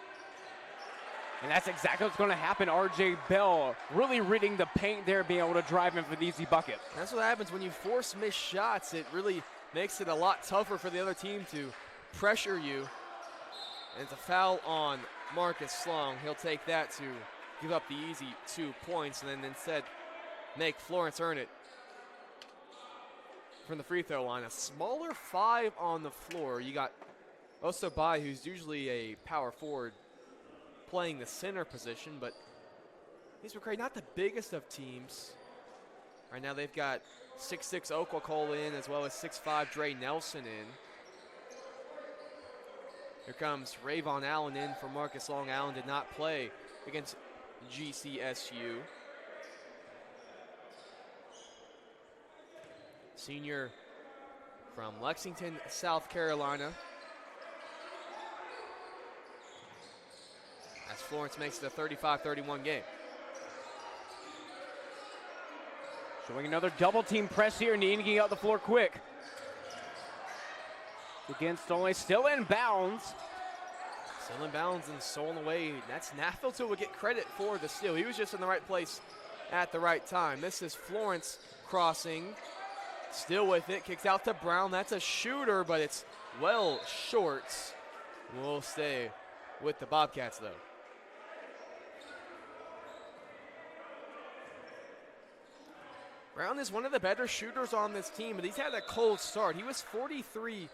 And that's exactly what's going to happen. R.J. Bell really reading the paint there, being able to drive in for the easy bucket. That's what happens when you force missed shots. It really makes it a lot tougher for the other team to pressure you. And it's a foul on Marcus Long. He'll take that to give up the easy 2 points and then instead make Florence earn it from the free throw line. A smaller 5 on the floor. You got Osobai, who's usually a power forward, playing the center position, but Lees-McRae, not the biggest of teams. Right now they've got 6'6" Okwakole in, as well as 6'5" Dre Nelson in. Here comes Rayvon Allen in for Marcus Long. Allen did not play against GCSU. Senior from Lexington, South Carolina. As Florence makes it a 35-31 game. Showing another double team press here, needing to get out the floor quick. Against only still in bounds. Still in bounds and stolen away. That's Naffield who would get credit for the steal. He was just in the right place at the right time. This is Florence crossing. Still with it. Kicks out to Brown. That's a shooter, but it's well short. We'll stay with the Bobcats, though. Brown is one of the better shooters on this team, but he's had a cold start. He was 43%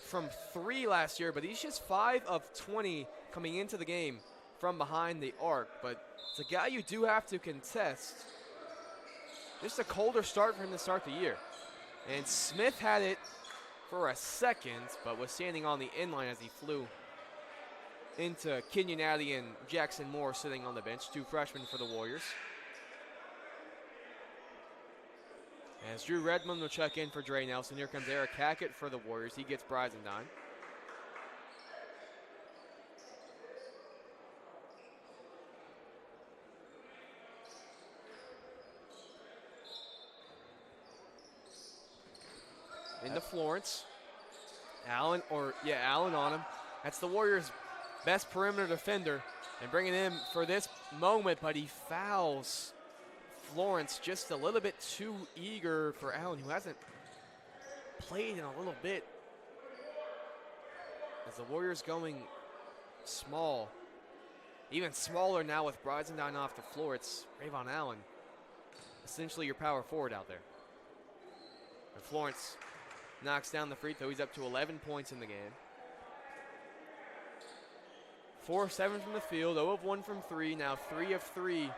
from 3 last year, but he's just 5 of 20 coming into the game from behind the arc. But it's a guy you do have to contest. Just a colder start for him to start the year. And Smith had it for a second, but was standing on the inline as he flew into Kenyon Addy and Jackson Moore sitting on the bench, 2 freshmen for the Warriors. As Drew Redmond will check in for Dre Nelson. Here comes Eric Hackett for the Warriors. He gets Brizendine. Into Florence. Allen on him. That's the Warriors' best perimeter defender. And bringing him for this moment, but he fouls Florence just a little bit too eager for Allen, who hasn't played in a little bit. As the Warriors going small. Even smaller now with Brizendine off the floor. It's Rayvon Allen, essentially your power forward out there. And Florence knocks down the free throw. He's up to 11 points in the game. 4 of 7 from the field, 0 of 1 from 3, now 3 of 3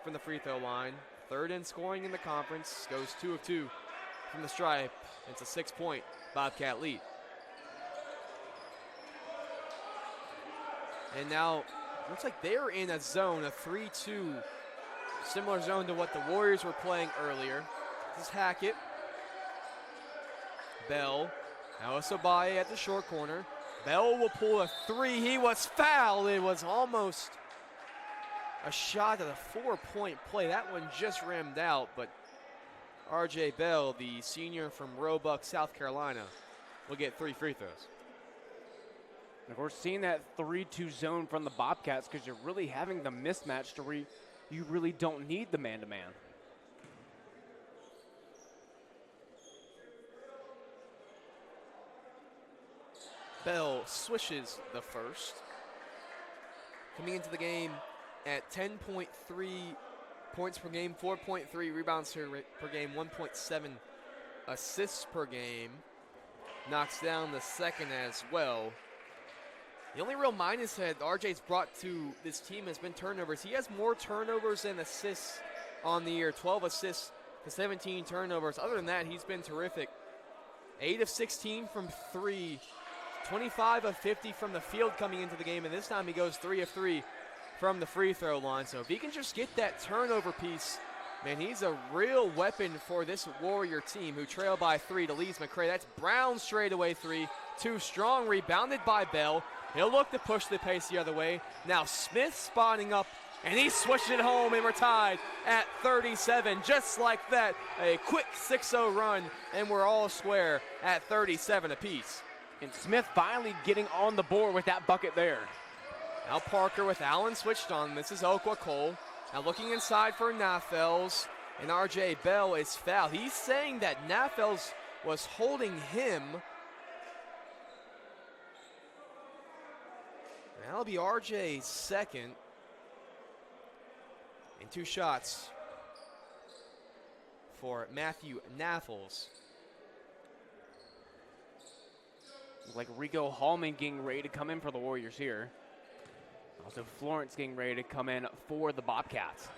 from the free throw line. 3rd in scoring in the conference, goes 2 of 2 from the stripe. It's a 6-point Bobcat lead. And now, looks like they're in a zone, a 3-2, similar zone to what the Warriors were playing earlier. This is Hackett. Bell, now Osabaye at the short corner. Bell will pull a 3. He was fouled. It was almost a shot at a 4-point play. That one just rimmed out, but R.J. Bell, the senior from Roebuck, South Carolina, will get 3 free throws. And we're seeing that 3-2 zone from the Bobcats because you're really having the mismatch to where you really don't need the man-to-man. Bell swishes the first. Coming into the game at 10.3 points per game, 4.3 rebounds per game, 1.7 assists per game. Knocks down the second as well. The only real minus that RJ's brought to this team has been turnovers. He has more turnovers than assists on the year, 12 assists to 17 turnovers. Other than that, he's been terrific. 8 of 16 from 3. 25 of 50 from the field coming into the game, and this time he goes 3 of 3 from the free throw line. So if he can just get that turnover piece, man, he's a real weapon for this Warrior team who trail by 3 to Lees-McRae. That's Brown's straightaway 3. Too strong, rebounded by Bell. He'll look to push the pace the other way. Now Smith spotting up, and he switched it home, and we're tied at 37. Just like that, a quick 6-0 run, and we're all square at 37 apiece. And Smith finally getting on the board with that bucket there. Now Parker with Allen switched on. This is Okwa Cole. Now looking inside for Naffels, and R.J. Bell is fouled. He's saying that Naffels was holding him. That'll be R.J.'s second. And 2 shots for Matthew Naffels. Like Rico Hallman getting ready to come in for the Warriors here. Also Florence getting ready to come in for the Bobcats.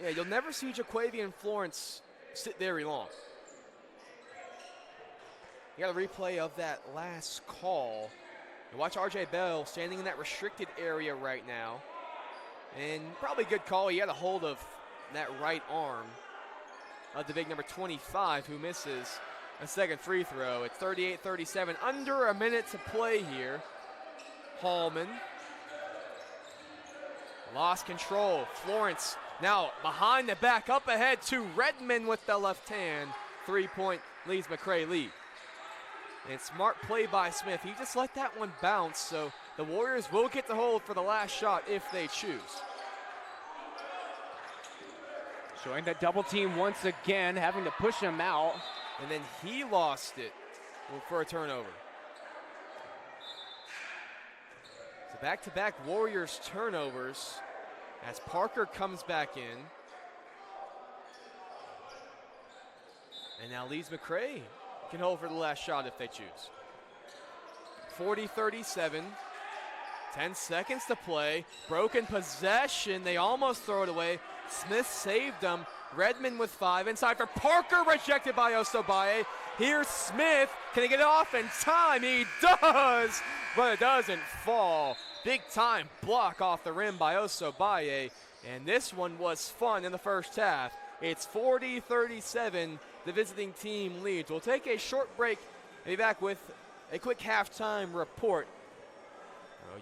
Yeah, you'll never see Jaquavian and Florence sit very long. You got a replay of that last call. And watch R.J. Bell standing in that restricted area right now. And probably a good call. He had a hold of that right arm of the big number 25 who misses a second free throw. It's 38-37, under a minute to play here. Hallman lost control. Florence now behind the back, up ahead to Redmond with the left hand. 3-point Lees-McRae lead. And smart play by Smith. He just let that one bounce, so the Warriors will get the hold for the last shot if they choose. Showing that double team once again, having to push him out. And then he lost it for a turnover. So back-to-back Warriors turnovers as Parker comes back in. And now Lees-McRae can hold for the last shot if they choose. 40-37. 10 seconds to play. Broken possession. They almost throw it away. Smith saved them. Redmond with 5. Inside for Parker. Rejected by Osabaye. Here's Smith. Can he get it off in time? He does, but it doesn't fall. Big time block off the rim by Osabaye. And this one was fun in the first half. It's 40-37. The visiting team leads. We'll take a short break and be back with a quick halftime report.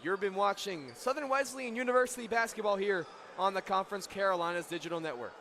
You've been watching Southern Wesleyan University basketball here on the Conference Carolinas Digital Network.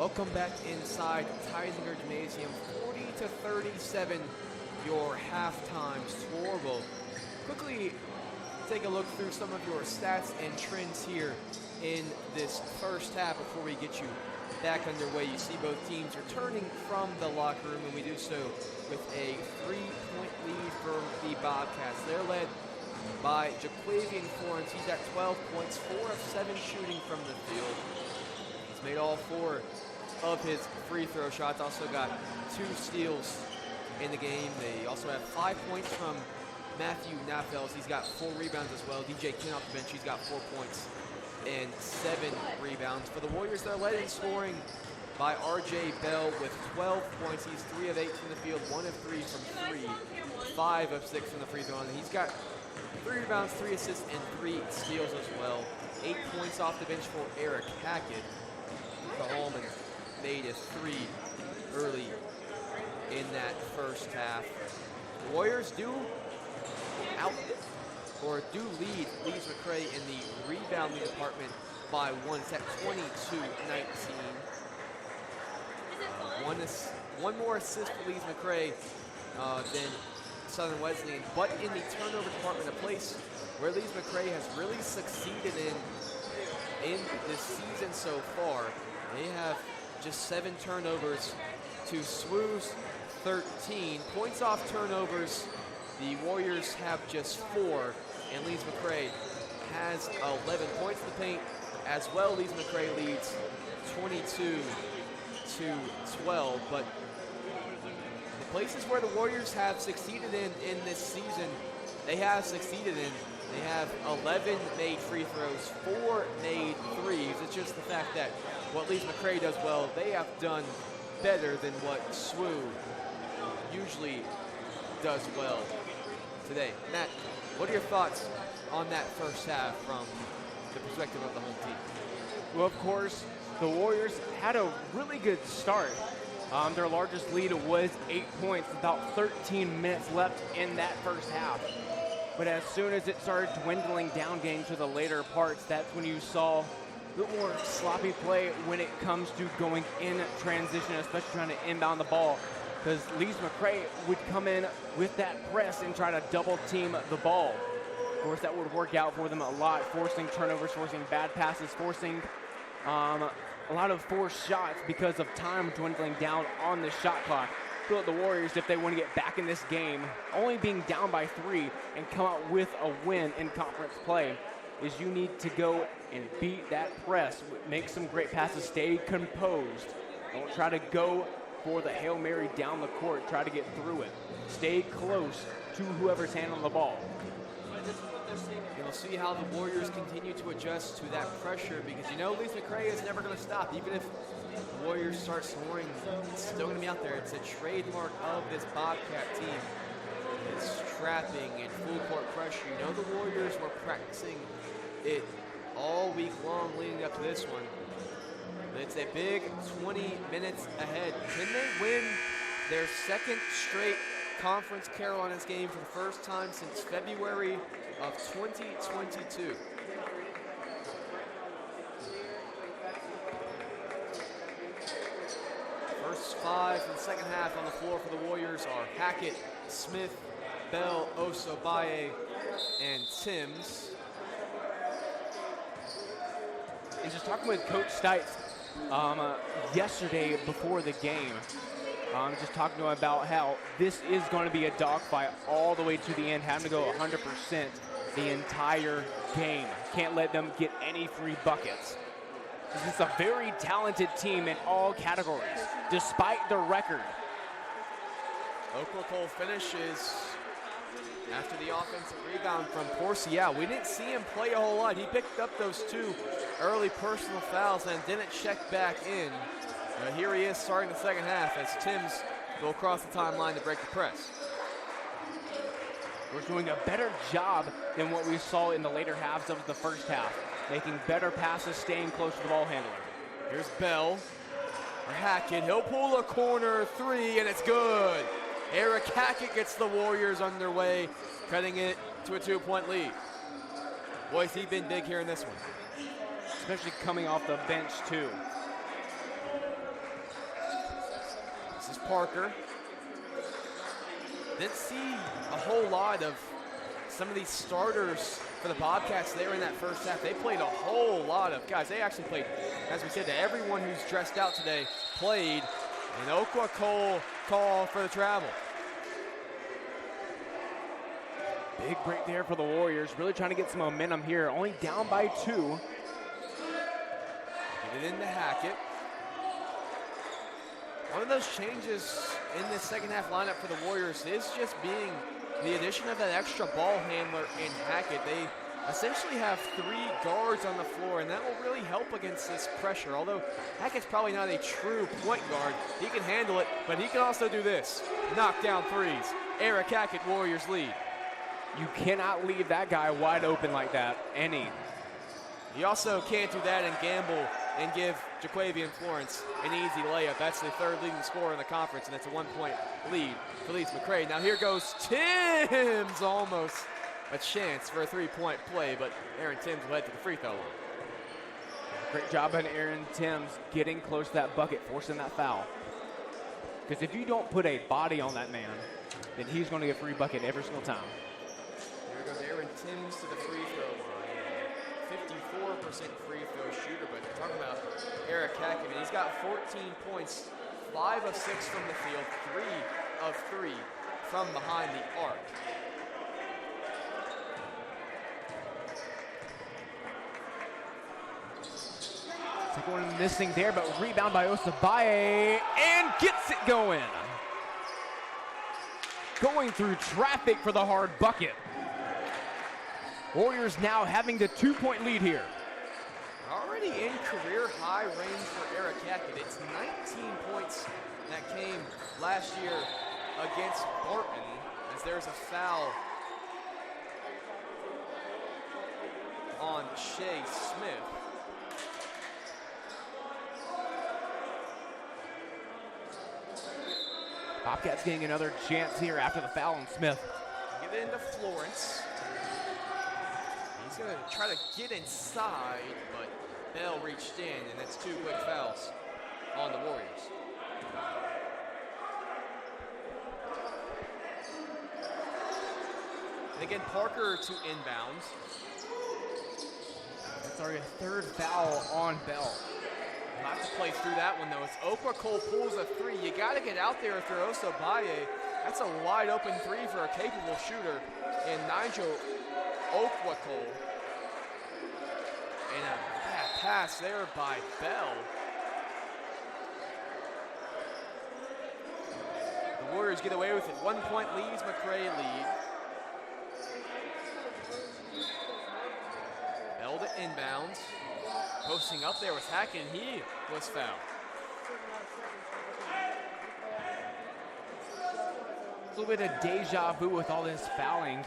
Welcome back inside Theisinger Gymnasium. 40-37, your halftime score. We'll quickly take a look through some of your stats and trends here in this first half before we get you back underway. You see both teams returning from the locker room, and we do so with a 3-point lead for the Bobcats. They're led by Jaquavian Florence. He's got 12 points, 4 of 7 shooting from the field. He's made all 4 of his free throw shots. Also got 2 steals in the game. They also have 5 points from Matthew Naffels. He's got 4 rebounds as well. DJ King off the bench, he's got 4 points and 7 rebounds. For the Warriors, they're led in scoring by R.J. Bell with 12 points. He's 3 of 8 from the field, 1 of 3 from 3, 5 of 6 from the free throw line. He's got 3 rebounds, 3 assists, and 3 steals as well. 8 points off the bench for Eric Hackett. Holman made a 3 early in that first half. The Warriors do lead Lees-McRae in the rebounding department by 1. It's at 22-19. One more assist for Lees-McRae than Southern Wesleyan, but in the turnover department, a place where Lees-McRae has really succeeded in this season so far. They have just 7 turnovers to SWU's 13. Points off turnovers, the Warriors have just 4, and Lees-McRae has 11 points in the paint as well. Lees-McRae leads 22-12, but the places where the Warriors have succeeded in this season, they have succeeded in. They have 11 made free throws, 4 made threes. It's just the fact that what Lees-McRae does well, they have done better than what SWU usually does well today. Matt, what are your thoughts on that first half from the perspective of the home team? Well, of course, the Warriors had a really good start. Their largest lead was 8 points, about 13 minutes left in that first half. But as soon as it started dwindling down getting to the later parts, that's when you saw a bit more sloppy play when it comes to going in transition, especially trying to inbound the ball, because Lees-McRae would come in with that press and try to double team the ball. Of course, that would work out for them a lot, forcing turnovers, forcing bad passes, forcing a lot of forced shots because of time dwindling down on the shot clock. I feel like the Warriors, if they want to get back in this game, only being down by 3 and come out with a win in conference play, is you need to go and beat that press, make some great passes, stay composed. Don't try to go for the Hail Mary down the court, try to get through it. Stay close to whoever's handling the ball. You'll see how the Warriors continue to adjust to that pressure, because you know Lees-McRae is never going to stop. Even if the Warriors start scoring, it's still going to be out there. It's a trademark of this Bobcat team. It's trapping and full court pressure. You know the Warriors were practicing it all week long leading up to this one. It's a big 20 minutes ahead. Can they win their second straight Conference Carolinas game for the first time since February of 2022? First 5 in the second half on the floor for the Warriors are Hackett, Smith, Bell, Osobaye, and Timms. And just talking with Coach Stites yesterday before the game, just talking to him about how this is going to be a dogfight all the way to the end, having to go 100% the entire game. Can't let them get any free buckets. It's a very talented team in all categories, despite the record. Oklahoma finishes after the offensive rebound from Corsi. Yeah, we didn't see him play a whole lot. He picked up those 2 early personal fouls and didn't check back in. Here he is starting the second half as Timms go across the timeline to break the press. We're doing a better job than what we saw in the later halves of the first half, making better passes, staying close to the ball handler. Here's Bell, or Hackett. He'll pull a corner 3, and it's good. Eric Hackett gets the Warriors underway, cutting it to a 2-point lead. Boys, he's been big here in this one. Especially coming off the bench, too. Parker. Didn't see a whole lot of some of these starters for the Bobcats there in that first half. They played a whole lot of guys. They actually played, as we said, everyone who's dressed out today played. And Okwa Cole call for the travel. Big break there for the Warriors. Really trying to get some momentum here. Only down by 2. Get it into Hackett. One of those changes in this second half lineup for the Warriors is just being the addition of that extra ball handler in Hackett. They essentially have 3 guards on the floor, and that will really help against this pressure. Although Hackett's probably not a true point guard. He can handle it, but he can also do this. Knock down threes. Eric Hackett, Warriors lead. You cannot leave that guy wide open like that, You also can't do that and gamble and give Jaquavian Florence an easy layup. That's the 3rd leading scorer in the conference, and it's a 1-point lead for Lees-McRae. Now here goes Timms, almost a chance for a 3-point play, but Aaron Timms will head to the free throw line. Great job on Aaron Timms getting close to that bucket, forcing that foul. Because if you don't put a body on that man, then he's going to get a free bucket every single time. There goes Aaron Timms to the free throw line. 54% free throw shooter, but talking about Eric Hackett, he's got 14 points, 5 of 6 from the field, 3 of 3 from behind the arc. Take one missing there, but rebound by Osabaye and gets it going. Going through traffic for the hard bucket. Warriors now having the 2-point lead here. Already in career high range for Eric Hackett. It's 19 points that came last year against Barton, as there's a foul on Shea Smith. Bobcats getting another chance here after the foul on Smith. Get it into Florence. He's going to try to get inside, but Bell reached in, and that's 2 quick fouls on the Warriors. And again, Parker to inbounds. That's already a 3rd foul on Bell. We'll have to play through that one, though. As Okwa Cole pulls a 3, you got to get out there if you're Osabaye. That's a wide open 3 for a capable shooter in Nigel Okwa Cole. And a bad pass there by Bell. The Warriors get away with it. 1-point Lees-McRae lead. Bell to inbounds. Posting up there with Hackett, and he was fouled. A little bit of deja vu with all this fouling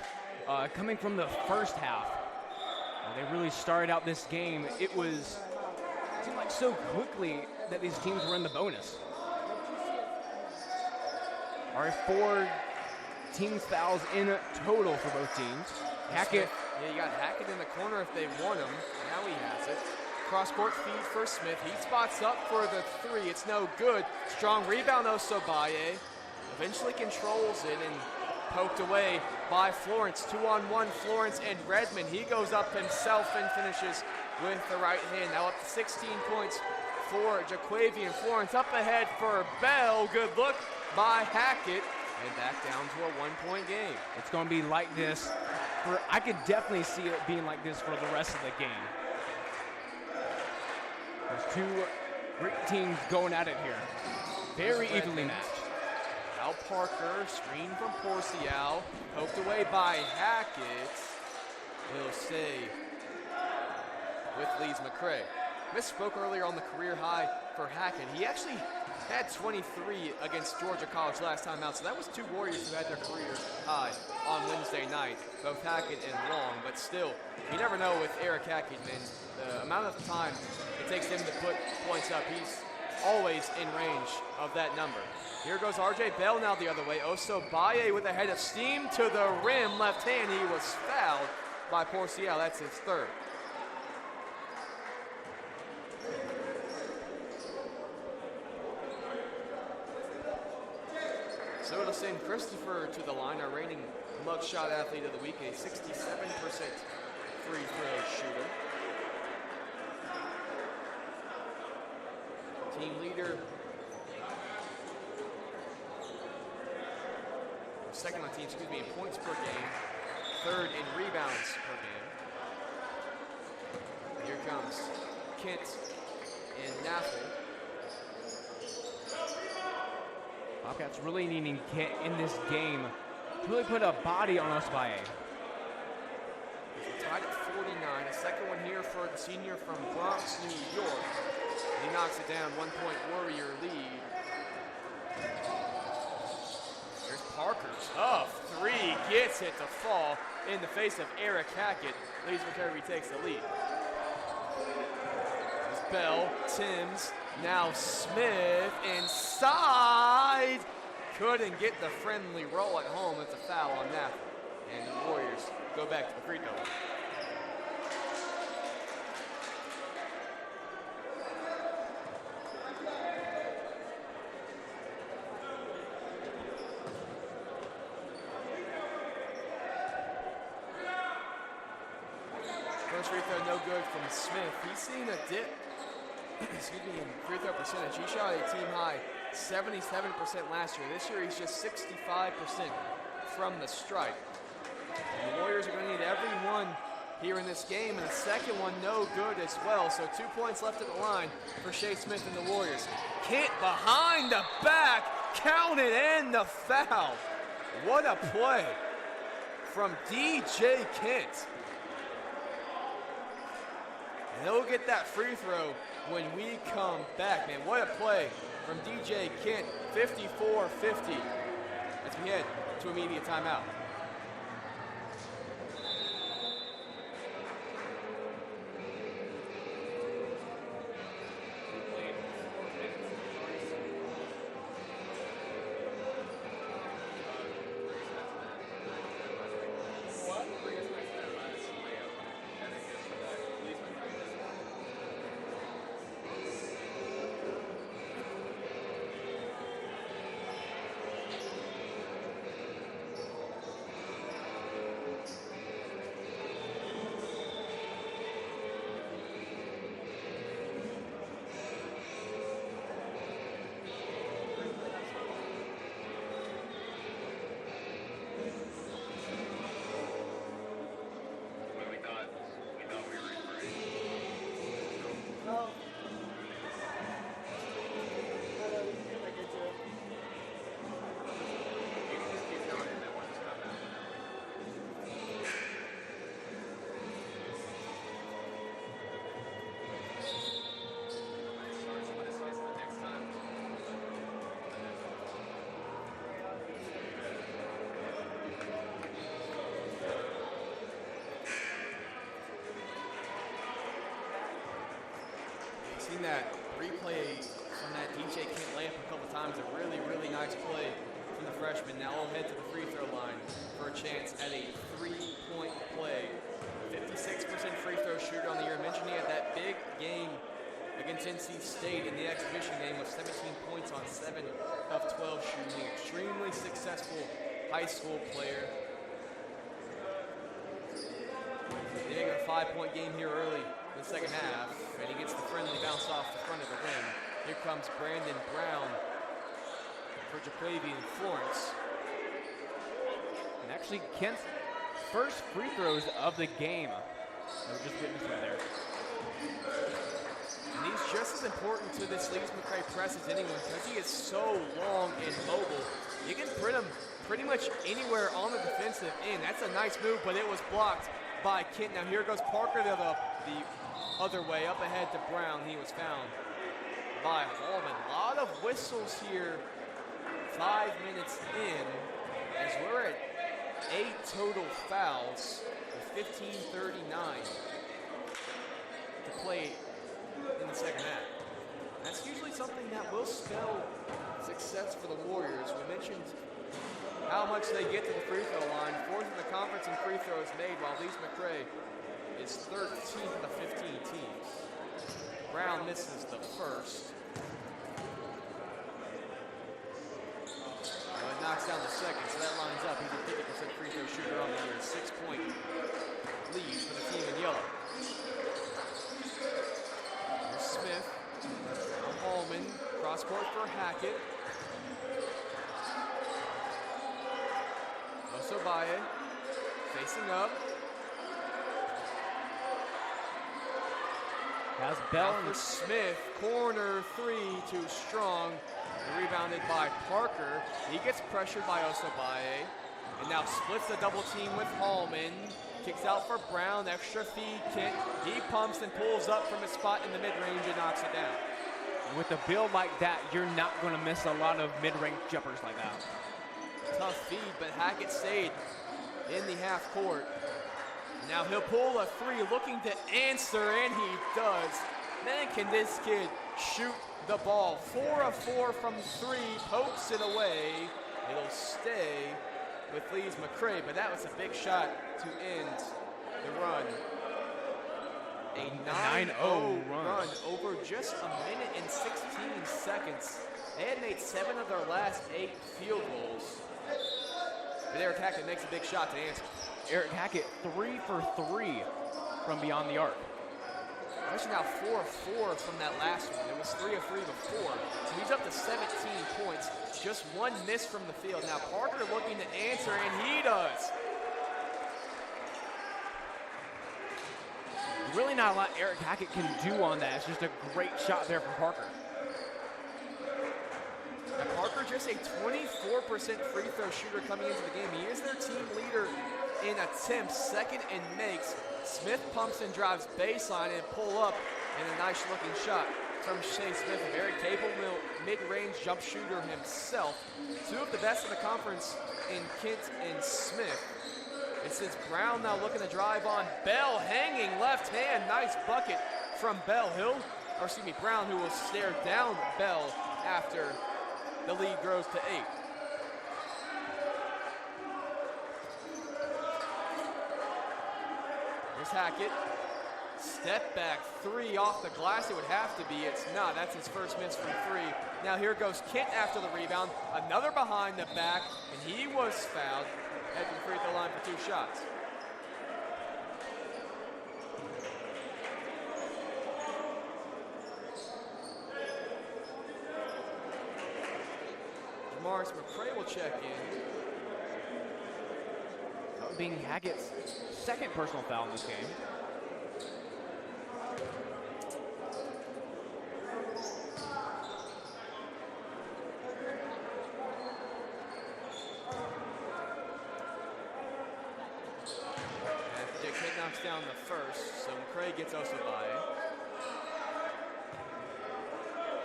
coming from the first half. They really started out this game. It seemed like so quickly that these teams were in the bonus. All right, 4 team fouls in total for both teams. Hackett. Yeah, you got Hackett in the corner if they want him. Now he has it. Cross-court feed for Smith. He spots up for the 3. It's no good. Strong rebound, Osabaye. Eventually controls it and poked away by Florence. 2-on-1, Florence and Redmond. He goes up himself and finishes with the right hand. Now up to 16 points for Jaquavian Florence. Up ahead for Bell. Good look by Hackett. And back down to a 1-point game. It's going to be like this. I could definitely see it being like this for the rest of the game. There's 2 great teams going at it here. Very evenly matched. Al Parker, screen from Porcial, poked away by Hackett. He'll stay with Lees-McRae. Misspoke earlier on the career high for Hackett. He actually had 23 against Georgia College last time out, so that was 2 Warriors who had their career high on Wednesday night, both Hackett and Long, but still, you never know with Eric Hackett, and the amount of time it takes him to put points up, he's always in range of that number. Here goes R.J. Bell now the other way. Osabaye with a head of steam to the rim, left hand. He was fouled by Porcial. That's his 3rd. Christopher to the line, our reigning mugshot athlete of the week, a 67% free throw shooter. Team leader. Second on team, in points per game. Third in rebounds per game. Here comes Kent and Naffel. Bobcats really needing Kent in this game to really put a body on Osbaye. Tied at 49. A second one here for the senior from Bronx, New York. He knocks it down. 1 point Warrior lead. There's Parker. Tough three. Gets it to fall in the face of Eric Hackett. Lees-McRae retakes the lead. There's Bell. Timms. Now Smith inside. Couldn't get the friendly roll at home. It's a foul on that. And the Warriors go back to the free throw line. First free throw no good from Smith. He's seen a dip in free throw percentage. He shot a team high 77% last year. This year he's just 65% from the stripe. And the Warriors are going to need every one here in this game, and the second one no good as well. So 2 points left at the line for Shea Smith and the Warriors. Kent behind the back, counted and the foul. What a play from DJ Kent. And he'll get that free throw when we come back, man. What a play from DJ Kent, 54-50 as we head to immediate timeout. Seen that replay from that DJ Kent layup a couple times. A really, really nice play from the freshman. Now we'll head to the free throw line for a chance at a 3-point play. 56% free throw shooter on the year. I mentioned he had that big game against NC State in the exhibition game with 17 points on 7 of 12 shooting. Extremely successful high school player. Getting a 5-point game here early in the second half, and he gets the friendly bounce off the front of the rim. Here comes Brandon Brown for Jaquavian Florence. And actually Kent's first free throws of the game. We're just getting this right there. And he's just as important to this Lees-McRae press as anyone because he is so long and mobile. You can print him pretty much anywhere on the defensive end. That's a nice move, but it was blocked by Kent. Now here goes Parker the other way, up ahead to Brown. He was found by Hallman. A lot of whistles here, 5 minutes in, as we're at 8 total fouls with 15:39 to play in the second half. That's usually something that will spell success for the Warriors. We mentioned how much they get to the free throw line. 4th in the conference in free throws made, while Lees-McRae is 13th of the 15 teams. Brown misses the first. Knocks down to second, so that lines up. He's a 50% free throw shooter on the year. 6-point lead for the team in yellow. Here's Smith. Hallman. Cross court for Hackett. Osobaye facing up. Has Bell for Smith. Corner three, too strong. And rebounded by Parker. He gets pressured by Osobaye. And now splits the double team with Hallman. Kicks out for Brown. Extra feed kick. He pumps and pulls up from a spot in the mid-range and knocks it down. With a build like that, you're not going to miss a lot of mid-range jumpers like that. Tough feed, but Hackett stayed in the half court. Now he'll pull a three, looking to answer, and he does. Man, can this kid shoot the ball. 4 of 4 from three, pokes it away. It'll stay with Lees-McRae, but that was a big shot to end the run. A 9-0 run over just a minute and 16 seconds. They had made 7 of their last 8 field goals. But Eric Hackett makes a big shot to answer. Eric Hackett 3 for 3 from beyond the arc. Actually now 4 of 4 from that last one. It was 3 of 3 before. So he's up to 17 points. Just 1 miss from the field. Now Parker looking to answer, and he does. Really not a lot Eric Hackett can do on that. It's just a great shot there from Parker. And Parker just a 24% free throw shooter coming into the game. He is their team leader in attempts, second in makes. Smith pumps and drives baseline and pull up, and a nice looking shot from Shea Smith, a very capable mid-range jump shooter himself. 2 of the best in the conference in Kent and Smith. And since Brown now looking to drive on, Bell hanging left hand, nice bucket from Brown, who will stare down Bell after the lead grows to 8. Here's Hackett. Step back 3 off the glass, it would have to be. It's not, that's his first miss from 3. Now here goes Kent after the rebound. Another behind the back, and he was fouled. Head to the free throw line for 2 shots. Lees-McRae will check in. Being Hackett's second personal foul in this game. Knocks down the first, so McRae gets Osobaye.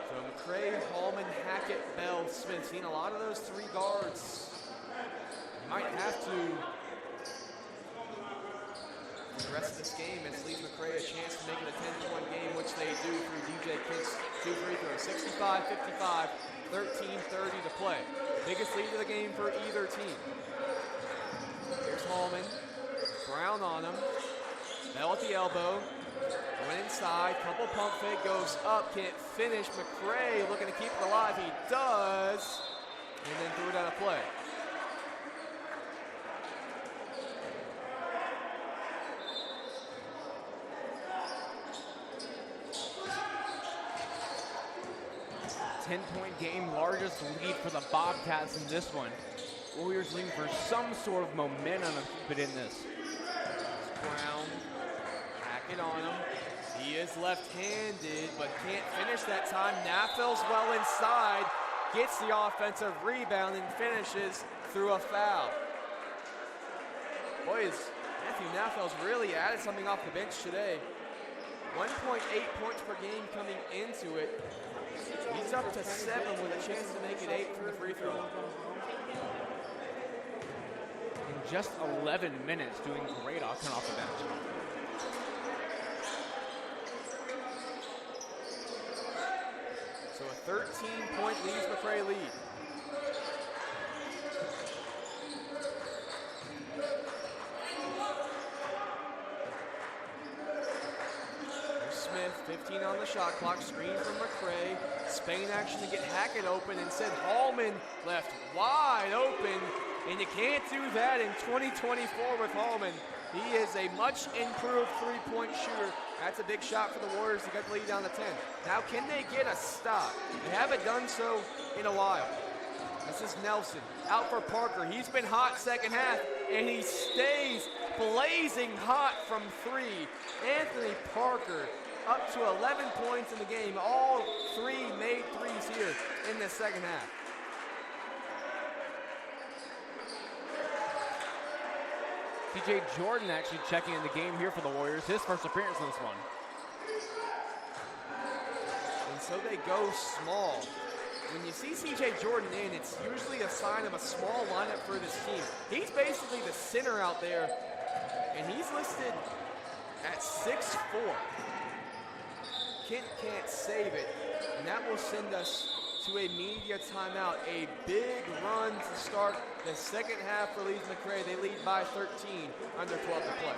So McRae, Hallman, Hackett, Bell, Smith. Seen a lot of those 3 guards. You might have to for the rest of this game as Lees-McRae a chance to make it a 10-point game, which they do through DJ Kent's 2 free throws. 65-55, 13:30 to play. Biggest lead of the game for either team. Here's Hallman. Brown on him. Bell at the elbow. Went inside. Couple pump fake. Goes up. Can't finish. McRae looking to keep it alive. He does. And then threw it out of play. Ten-point game, largest lead for the Bobcats in this one. Warriors looking for some sort of momentum to keep it in this. Brown, Hackett on him. He is left-handed, but can't finish that time. Naffel's well inside, gets the offensive rebound and finishes through a foul. Boy, Matthew Naffel's really added something off the bench today. 1.8 points per game coming into it. He's up to 7 with a chance to make it 8 from the free throw line. In just 11 minutes, doing great coming off the bench. So a 13-point Lees-McRae lead. Here's Smith. 15 on the shot clock. Screen from McRae. Spain action to get Hackett open. Instead, Hallman left wide open. And you can't do that in 2024 with Hallman. He is a much improved three-point shooter. That's a big shot for the Warriors to get the lead down to 10. Now, can they get a stop? They haven't done so in a while. This is Nelson out for Parker. He's been hot second half, and he stays blazing hot from three. Anthony Parker up to 11 points in the game. All three made threes here in the second half. CJ Jordan actually checking in the game here for the Warriors. His first appearance in this one. And so they go small. When you see CJ Jordan in, it's usually a sign of a small lineup for this team. He's basically the center out there, and he's listed at 6'4". Kent can't save it, and that will send us to a media timeout. A big run to start the second half for Lees-McRae. They lead by 13, under 12 to play.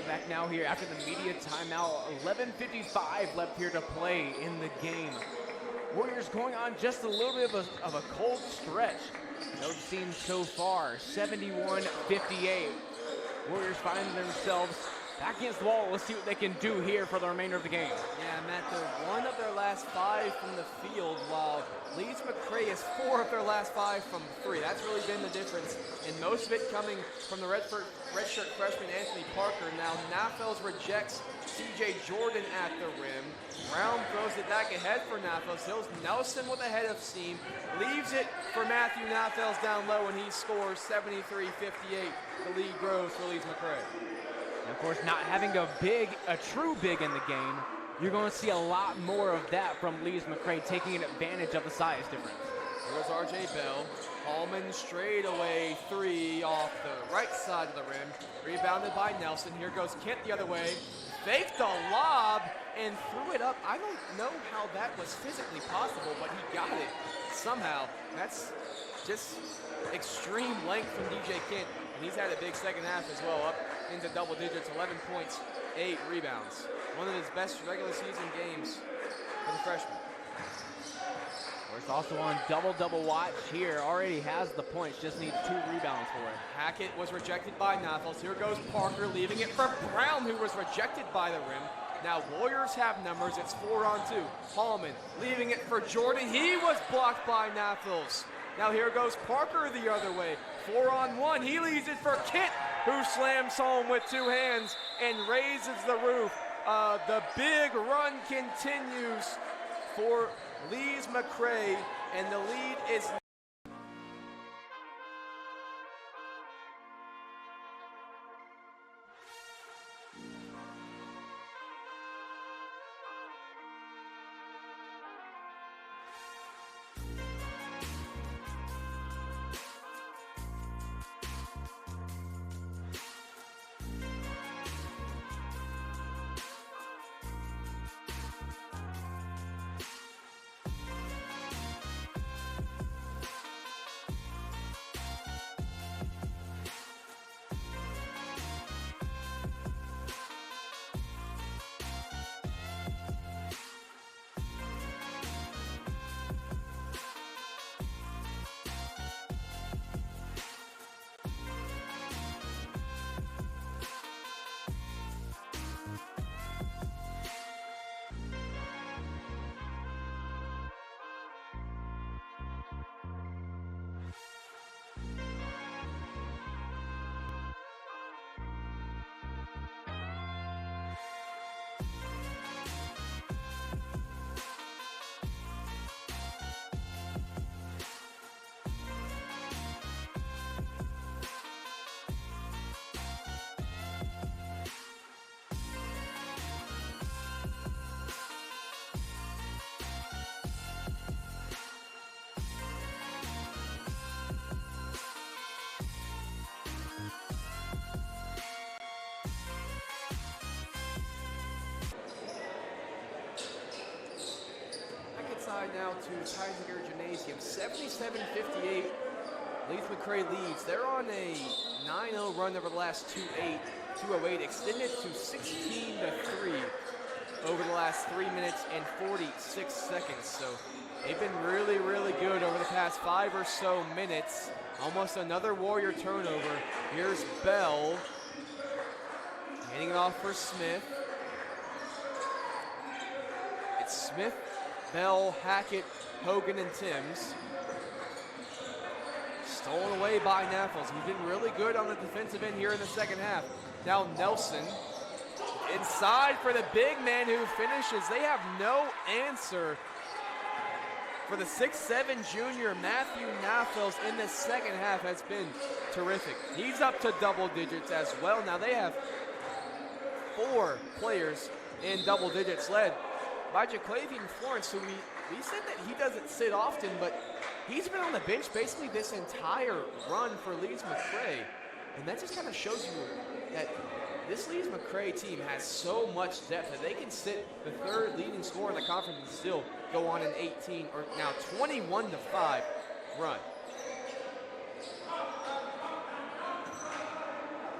Back now here after the media timeout. 11:55 left here to play in the game. Warriors going on just a little bit of a cold stretch. No team so far. 71-58. Warriors find themselves back against the wall. Let's see what they can do here for the remainder of the game. Yeah, Matt, they're 1 of their last 5 from the field, while Lees-McRae is 4 of their last 5 from 3. That's really been the difference, and most of it coming from the redshirt freshman Anthony Parker. Now, Nafels rejects CJ Jordan at the rim. Brown throws it back ahead for Nafels. Hills Nelson with a head of steam. Leaves it for Matthew Nafels down low, and he scores 73-58. The lead grows for Lees-McRae. And of course, not having a true big in the game, you're going to see a lot more of that from Lees-McRae, taking advantage of the size difference. Here's R.J. Bell. Hallman straight away 3 off the right side of the rim. Rebounded by Nelson. Here goes Kent the other way. Faked the lob and threw it up. I don't know how that was physically possible, but he got it somehow. That's just extreme length from DJ Kent. And he's had a big second half as well, up into double digits, 11 points, 8 rebounds. One of his best regular season games for the freshman. We're also on double watch here. Already has the points, just needs 2 rebounds for it. Hackett was rejected by Nafels. Here goes Parker, leaving it for Brown, who was rejected by the rim. Now Warriors have numbers, it's 4-on-2. Hallman leaving it for Jordan. He was blocked by Nafels. Now here goes Parker the other way. 4-on-1, he leaves it for Kent, who slams home with 2 hands and raises the roof. The big run continues for Lees-McRae, and the lead is right now to Tysinger Gymnasium. 77-58. Lees-McRae leads. They're on a 9-0 run over the last 208, extended to 16-3 over the last 3 minutes and 46 seconds. So they've been really, really good over the past 5 or so minutes. Almost another Warrior turnover. Here's Bell. Handing it off for Smith. It's Smith, Bell, Hackett, Hogan, and Timms. Stolen away by Naffles. He's been really good on the defensive end here in the second half. Now Nelson inside for the big man who finishes. They have no answer for the 6'7" junior Matthew Naffles in the second half has been terrific. He's up to double digits as well. Now they have 4 players in double digits, led by Jaclavian Florence, who we said that he doesn't sit often, but he's been on the bench basically this entire run for Lees-McRae. And that just kind of shows you that this Lees-McRae team has so much depth that they can sit the 3rd leading scorer in the conference and still go on an 18 or now 21-5 run.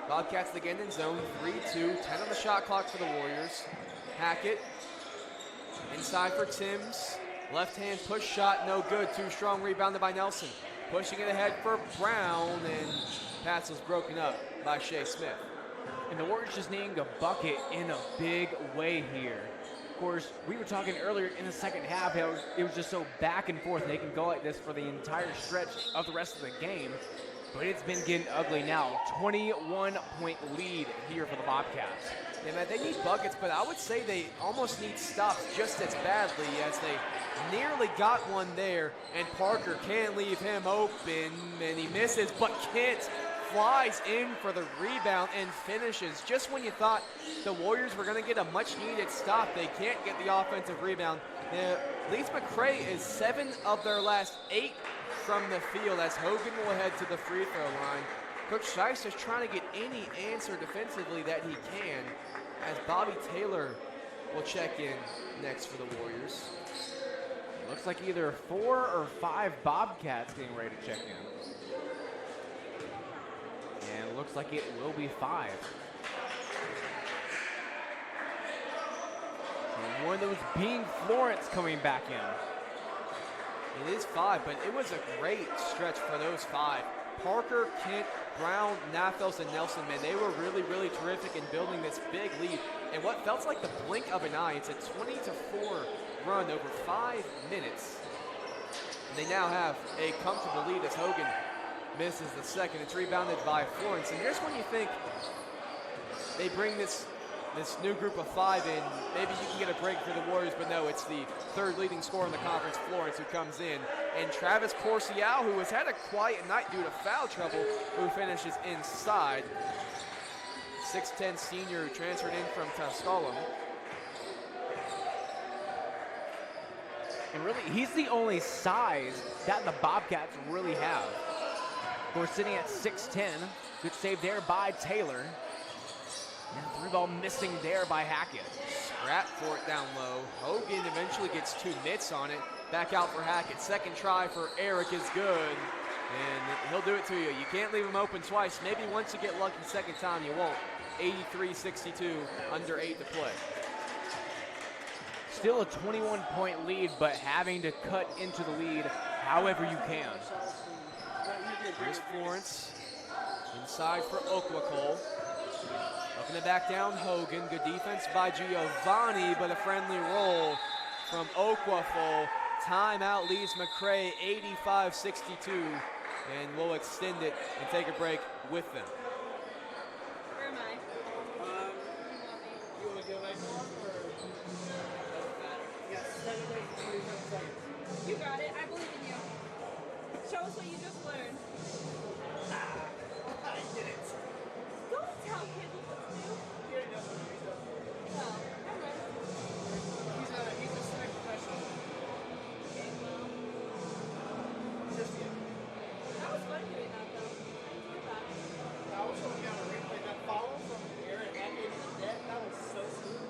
Bobcats again in zone, 3-2, 10 on the shot clock for the Warriors. Hackett inside for Timms. Left hand push shot, no good. Too strong, rebounded by Nelson. Pushing it ahead for Brown, and pass was broken up by Shea Smith. And the Warriors just needing a bucket in a big way here. Of course, we were talking earlier in the second half how it was just so back and forth. They can go like this for the entire stretch of the rest of the game. But it's been getting ugly now. 21-point lead here for the Bobcats. Yeah, man, they need buckets, but I would say they almost need stops just as badly, as they nearly got one there, and Parker can't leave him open, and he misses, but Kent flies in for the rebound and finishes. Just when you thought the Warriors were going to get a much-needed stop, they can't get the offensive rebound. Lees-McRae is 7 of their last 8 from the field, as Hogan will head to the free throw line. Coach Shice is trying to get any answer defensively that he can, as Bobby Taylor will check in next for the Warriors. Looks like either 4 or 5 Bobcats getting ready to check in. And it looks like it will be 5. And one of those being Florence coming back in. It is 5, but it was a great stretch for those 5. Parker, Kent, Brown, Naffels, and Nelson, man, they were really, really terrific in building this big lead. And what felt like the blink of an eye, it's a 20-4 run over 5 minutes. And they now have a comfortable lead as Hogan misses the second. It's rebounded by Florence. And here's when you think they bring this new group of 5 in. Maybe you can get a break for the Warriors, but no, it's the 3rd leading scorer in the conference, Florence, who comes in. And Travis Corsial, who has had a quiet night due to foul trouble, who finishes inside. 6'10" senior who transferred in from Tusculum. And really, he's the only size that the Bobcats really have. Of course, sitting at 6'10", good save there by Taylor. And 3-ball missing there by Hackett. Scrap for it down low. Hogan eventually gets 2 mitts on it. Back out for Hackett. Second try for Eric is good. And he'll do it to you. You can't leave him open twice. Maybe once you get lucky second time, you won't. 83-62, under 8 to play. Still a 21-point lead, but having to cut into the lead however you can. Here's Florence. Inside for Okwakol. Looking to back down Hogan. Good defense by Giovanni, but a friendly roll from Okwafol. Timeout Lees-McRae, 85-62. And we'll extend it and take a break with them. Where am I? You want to go back home or? Yes, 7 minutes and 27 seconds. You got it. I believe in you. Show us what you just learned. I did it. Don't tell kids what to do. He already knows what he's doing. No. Okay. He's a semi professional. Okay, well. Just you. That was fun doing that, though. I enjoyed that. I was hoping on a replay that follow from Aaron back into the net. That was so smooth.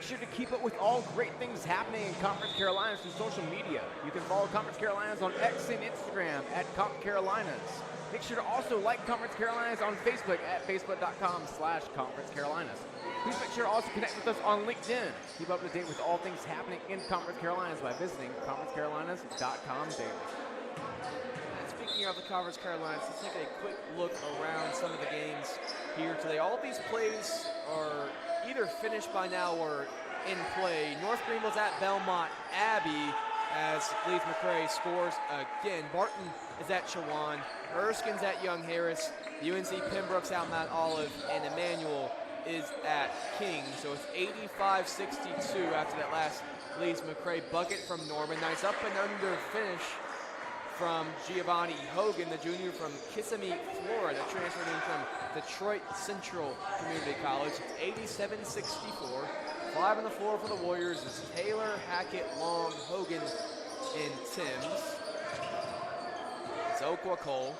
sure to keep up with all great things happening in Conference Carolinas through social media. You can follow Conference Carolinas on X and Instagram at Conference Carolinas. Make sure to also like Conference Carolinas on Facebook at facebook.com/Conference Carolinas. Please make sure to also connect with us on LinkedIn. Keep up to date with all things happening in Conference Carolinas by visiting conferencecarolinas.com daily. And speaking of the Conference Carolinas, let's take a quick look around some of the games here today. All of these plays are either finished by now or in play. North Greenville's at Belmont Abbey as Lees-McRae scores again. Barton is at Chowan. Erskine's at Young Harris. UNC Pembroke's out Mount Olive. And Emmanuel is at King. So it's 85-62 after that last Lees-McRae bucket from Norman. Nice up and under finish from Giovanni Hogan, the junior from Kissimmee, Florida, transferred in from Detroit Central Community College. It's 87-64. 5 on the floor for the Warriors is Taylor, Hackett, Long, Hogan, and Timms. It's Okwakole.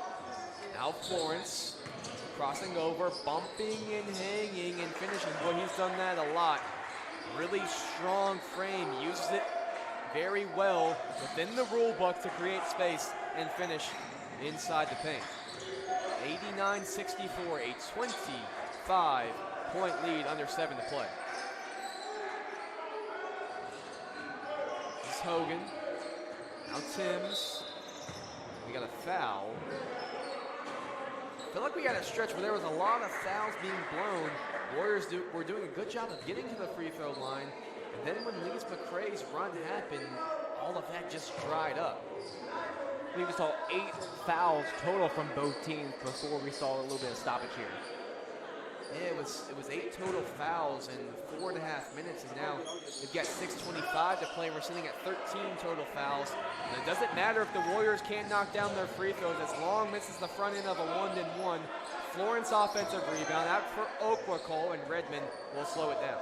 Now Florence crossing over, bumping and hanging and finishing. Boy, he's done that a lot. Really strong frame, uses it very well within the rule book to create space and finish inside the paint. 89-64, a 25-point lead, under 7 to play. This is Hogan. Now Timms. We got a foul. I feel like we got a stretch where there was a lot of fouls being blown. Warriors were doing a good job of getting to the free throw line. And then when Lees-McRae's run happened, all of that just dried up. I believe we saw 8 fouls total from both teams before we saw a little bit of stoppage here. Yeah, it was 8 total fouls in 4.5 minutes, and now we've got 6:25 to play. We're sitting at 13 total fouls. And it doesn't matter if the Warriors can't knock down their free throws, as Long misses the front end of a 1-and-1. Florence offensive rebound out for Okwakole, and Redmond will slow it down.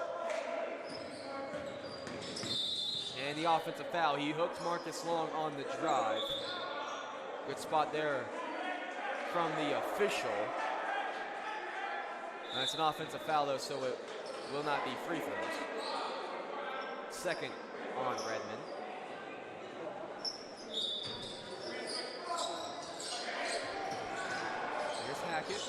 And the offensive foul, he hooked Marcus Long on the drive. Good spot there from the official. That's an offensive foul though, so it will not be free throws. Second on Redmond. Here's Hackett.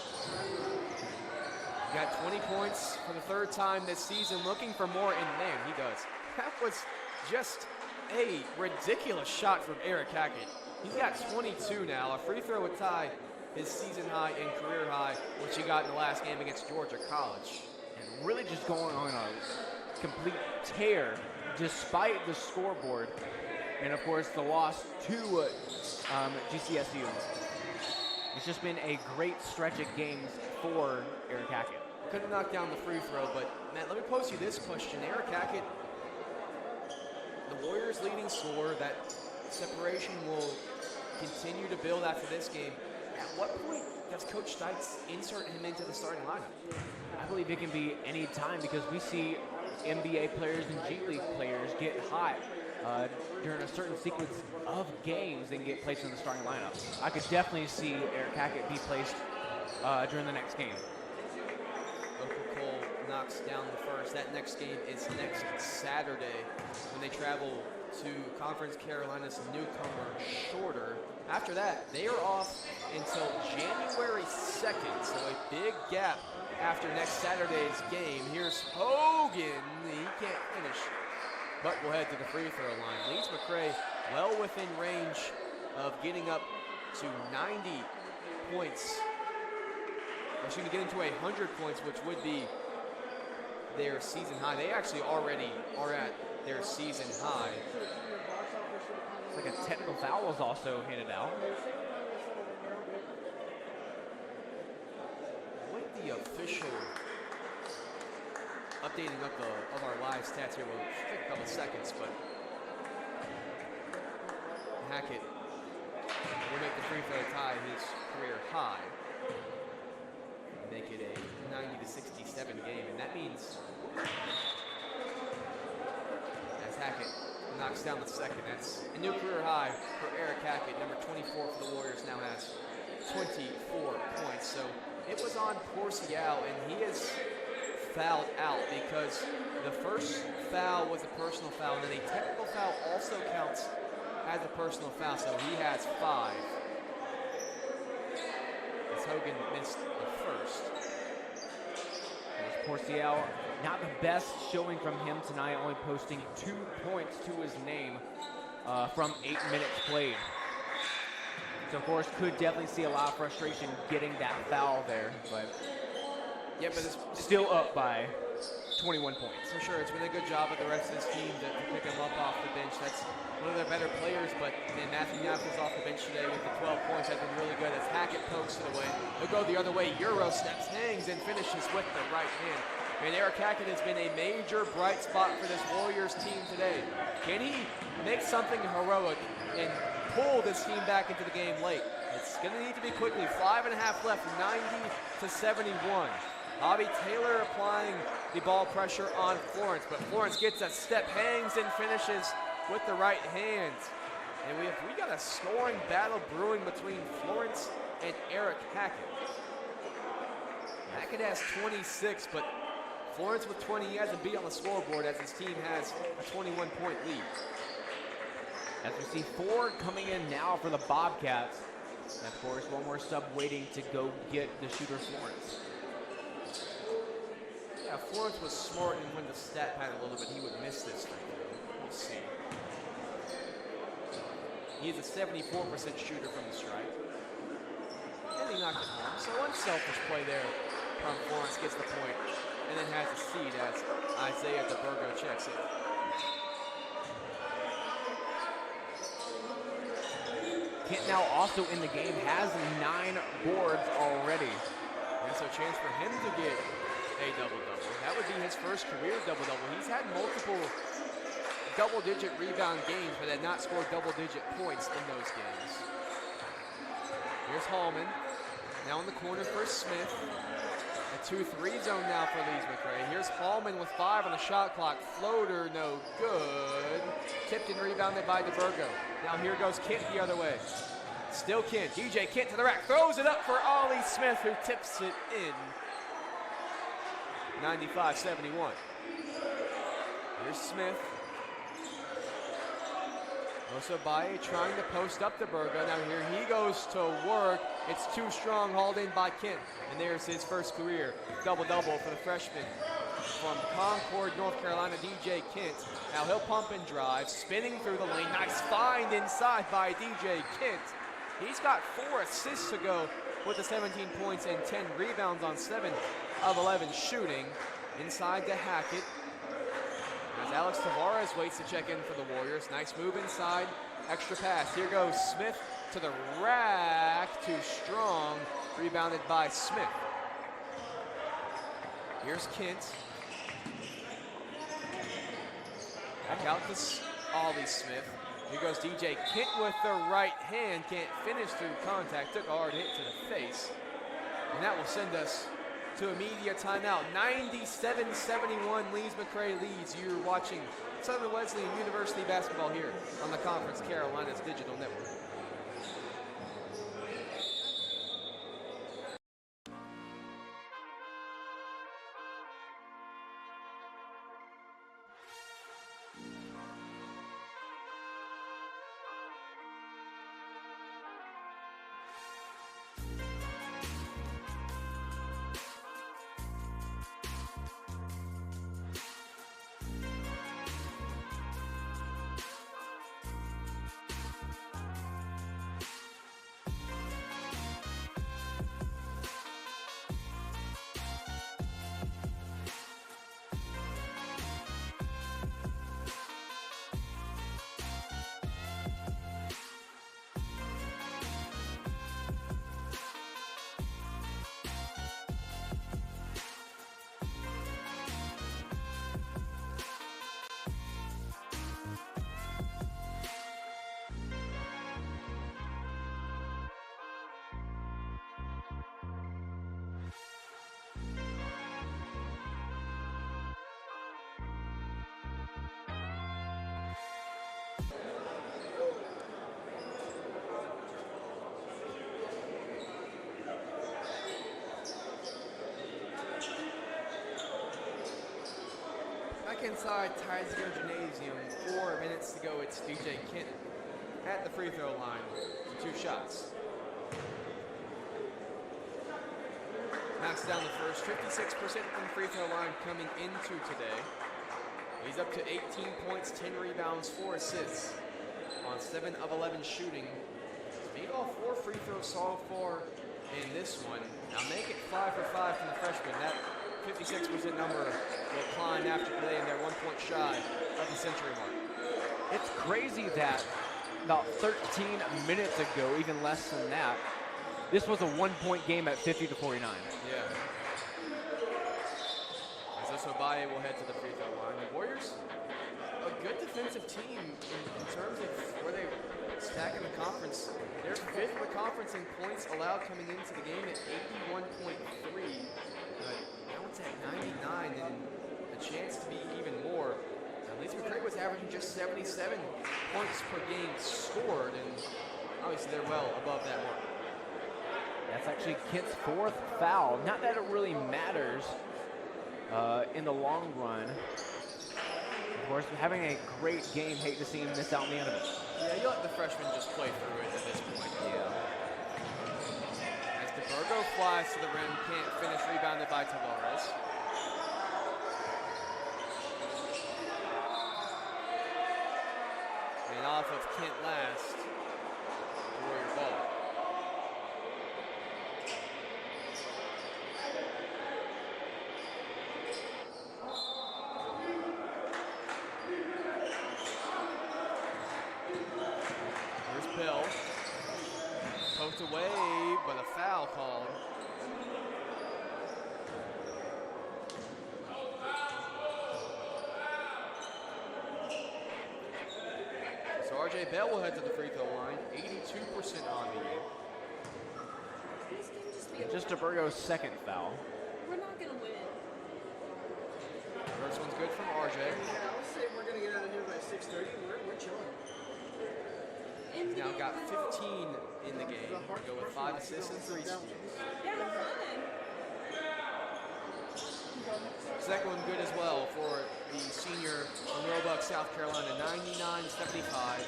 Got 20 points for the 3rd time this season, looking for more, and man, he does. That was just a ridiculous shot from Eric Hackett. He's got 22 now. A free throw would tie his season high and career high, which he got in the last game against Georgia College. And really just going on a complete tear despite the scoreboard. And of course the loss to GCSU. It's just been a great stretch of games for Eric Hackett. Couldn't knock down the free throw, but Matt, let me pose you this question. Eric Hackett, the Warriors' leading scorer, that separation will continue to build after this game. At what point does Coach Stites insert him into the starting lineup? I believe it can be any time, because we see NBA players and G League players get hot during a certain sequence of games and get placed in the starting lineup. I could definitely see Eric Hackett be placed during the next game. Okwakole knocks down the first. That next game is next Saturday when they travel to Conference Carolinas newcomer Shorter. After that, they are off until January 2nd, so a big gap after next Saturday's game. Here's Hogan. He can't finish, but we'll head to the free throw line. Lees-McRae well within range of getting up to 90 points. Or excuse me, getting to 100 points, which would be their season high. They actually already are at their season high. It's like a technical foul was also handed out. With the official updating of our live stats here, will take a couple seconds, but Hackett will make the free throw tie his career high. Make it a 90-67 game, and that means as Hackett knocks down the second, that's a new career high for Eric Hackett. Number 24 for the Warriors now has 24 points. So it was on Porcial, and he has fouled out because the first foul was a personal foul, and then a technical foul also counts as a personal foul, so he has 5. As Hogan missed the first. Porciel, not the best showing from him tonight, only posting 2 points to his name from 8 minutes played. So, of course, could definitely see a lot of frustration getting that foul there, but yeah, but it's still up by 21 points. For sure, it's been a good job of the rest of this team to pick him up off the bench. That's one of their better players, but then Matthew Knapp was off the bench today with the 12 points. That's been really good as Hackett pokes it away. He'll go the other way. Euro steps, hangs, and finishes with the right hand. And Eric Hackett has been a major bright spot for this Warriors team today. Can he make something heroic and pull this team back into the game late? It's going to need to be quickly. 5.5 left, 90-71. Bobby Taylor applying the ball pressure on Florence, but Florence gets a step, hangs, and finishes with the right hand. And we got a scoring battle brewing between Florence and Eric Hackett. Hackett has 26, but Florence with 20, he hasn't beat on the scoreboard as his team has a 21-point lead. As we see Ford coming in now for the Bobcats. And of course, one more sub waiting to go get the shooter Florence. Yeah, Florence was smart and when the stat pad a little bit, he would miss this thing. We'll see. He is a 74% shooter from the stripe. And he knocked it home. So unselfish play there from Florence, gets the point, and then has a seed as Isaiah DeBurgo checks it. Kent now also in the game, has 9 boards already. And so a chance for him to get a double-double. That would be his first career double-double. He's had multiple double-digit rebound games, but had not scored double-digit points in those games. Here's Hallman. Now in the corner for Smith. A 2-3 zone now for Lees-McRae. Here's Hallman with 5 on the shot clock. Floater, no good. Tipped and rebounded by DeBurgo. Now here goes Kent the other way. Still Kent. DJ Kent to the rack. Throws it up for Ollie Smith, who tips it in. 95-71. Here's Smith. Osabaye trying to post up DeBurgo. Now here he goes to work. It's too strong, hauled in by Kent. And there's his first career double-double for the freshman from Concord, North Carolina, DJ Kent. Now he'll pump and drive, spinning through the lane. Nice find inside by DJ Kent. He's got 4 assists to go with the 17 points and 10 rebounds on 7 of 11 shooting. Inside to Hackett. As Alex Tavares waits to check in for the Warriors. Nice move inside, extra pass. Here goes Smith to the rack, too strong. Rebounded by Smith. Here's Kent. Back out to Ollie Smith. Here goes DJ Kent with the right hand. Can't finish through contact. Took a hard hit to the face. And that will send us to a media timeout. 97-71, Lees-McRae leads. You're watching Southern Wesleyan University basketball here on the Conference Carolinas Digital Network. back inside Tiziger Gymnasium. 4 minutes to go. It's DJ Kent at the free throw line. 2 shots. Knocks down the first. 56% from the free throw line coming into today. He's up to 18 points, 10 rebounds, 4 assists on 7 of 11 shooting. Made all 4 free throws so far in this one. Now make it 5 for 5 from the freshman. That 56% number will climb after today, and they're 1 point shy of the century mark. It's crazy that about 13 minutes ago, even less than that, this was a 1-point game at 50-49. Yeah. As Obaye will head to the free throw line. The Warriors, a good defensive team in terms of where they stack in the conference. They're 5th in the conference in points allowed coming into the game at 81.3. Now it's at 99 and a chance to be even more. Lees-McRae was averaging just 77 points per game scored, and obviously they're well above that mark. That's actually Kent's 4th foul. Not that it really matters in the long run. Of course, having a great game, hate to see him miss out on the end of it. Yeah, you let the freshman just play through it at this point. Yeah. As DeBurgo flies to the rim, can't finish, rebounded by Tavares. And off of Kent last, Warrior ball. Bell. Poked away, but a foul called. So RJ Bell will head to the free throw line. 82% on the game. Just DeBurgo's 2nd foul. We're not going to win. First one's good from RJ. Yeah, I would say we're going to get out of here by 6:30. We're chilling. He's now got 15 in the game. Go with 5 assists and 3 steals. Second one good as well for the senior from Roebuck, South Carolina. 99-75.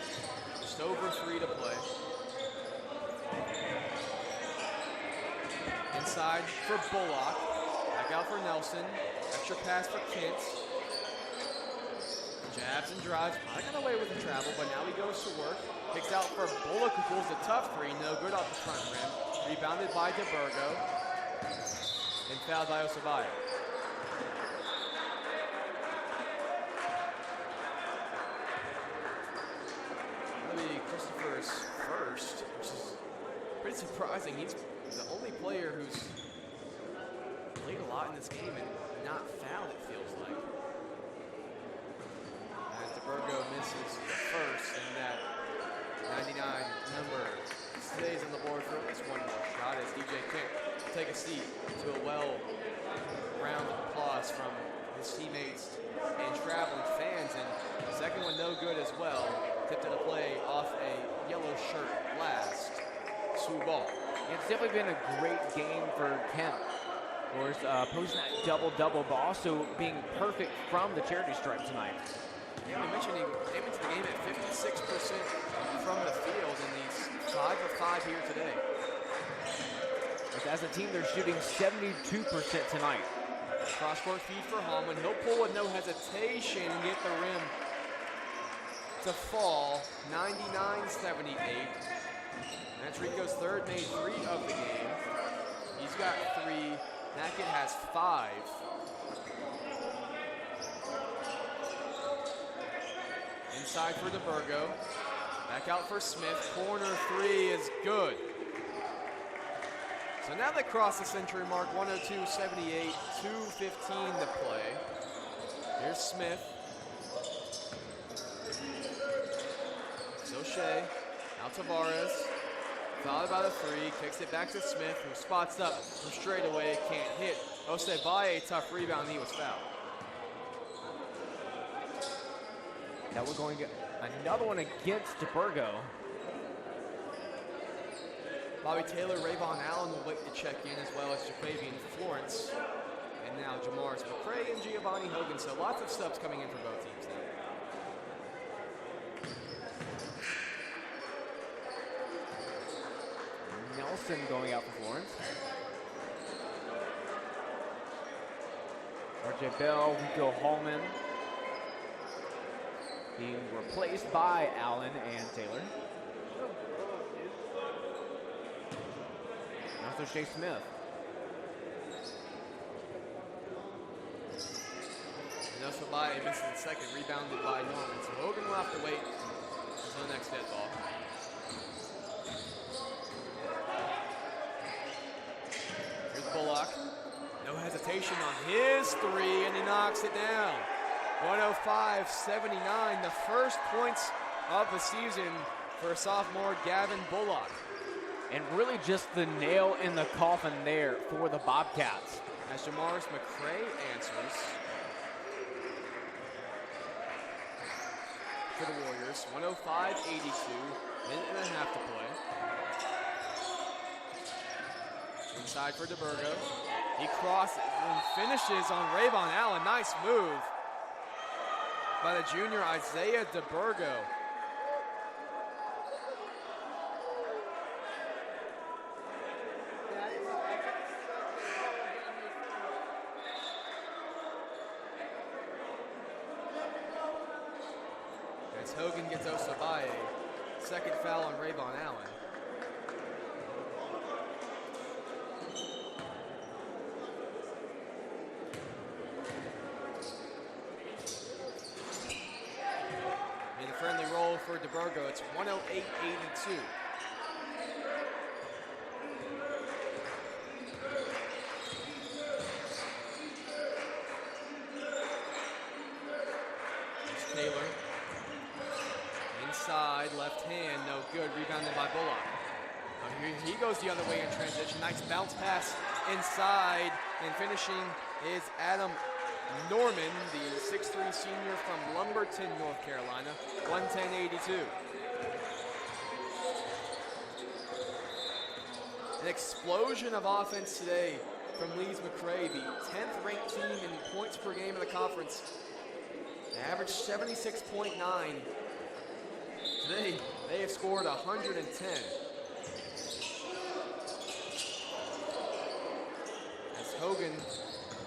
Just over 3 to play. Inside for Bullock. Back out for Nelson. Extra pass for Kent. Jabs and drives. I got away with the travel, but now he goes to work. Kicks out for Bullock, who pulls a tough 3. No good off the front rim. Rebounded by DeBurgo. And fouled by Osabayo. Really, Christopher's first, which is pretty surprising. He's the only player who's played a lot in this game and not fouled, it feels like. As DeBurgo misses the first, and that 99 number stays on the board for at least one more shot as DJ Kent will take a seat to a well-rounded applause from his teammates and traveling fans. And the second one no good as well. Tipped in a play off a yellow shirt last. SWU ball. It's definitely been a great game for Kent. Of course, posting that double-double, but also being perfect from the charity stripe tonight. Yeah, we mentioned he came into the game at 56% from the field, and he's 5 of 5 here today. As a team, they're shooting 72% tonight. Cross-court feed for Holman. He'll pull with no hesitation and get the rim to fall. 99-78. That's Rico's 3rd, made 3 of the game. He's got 3. Nackett has 5. Inside for DeBurgo. Back out for Smith. Corner 3 is good. So now they cross the century mark. 102-78. 2:15 to play. Here's Smith. O'Shea. Now Tavares. Fouled by the 3. Kicks it back to Smith, who spots up from straight away. Can't hit. Osabaye, tough rebound. He was fouled. Now we're going to get another one against DeBurgo. Bobby Taylor, Rayvon Allen will wait to check in, as well as Jafavian Florence. and now Lees-McRae and Giovanni Hogan. So lots of subs coming in for both teams now. Nelson going out for Florence. RJ Bell, Rico Hallman being replaced by Allen and Taylor. Also Shea Smith. And also by misses the second, rebounded by Norman. So Hogan will have to wait until the next dead ball. Here's Bullock. No hesitation on his three, and he knocks it down. 105-79, the first points of the season for sophomore Gavin Bullock. And really just the nail in the coffin there for the Bobcats. As Lees-McRae answers for the Warriors. 105-82, minute and a half to play. Inside for DeBurgo. He crosses and finishes on Rayvon Allen. Nice move by the junior Isaiah DeBurgo. As Hogan gets Osabaye, second foul on Rayvon Allen. In a friendly roll for DeBurgo, it's 108-82. Taylor. Inside, left hand, no good. Rebounded by Bullock. He goes the other way in transition. Nice bounce pass inside. And finishing is Adam Norman, the 6'3" senior from Lumberton, North Carolina. 110-82. An explosion of offense today from Lees-McRae, the 10th ranked team in points per game in the conference. They averaged 76.9. Today, they have scored 110. As Hogan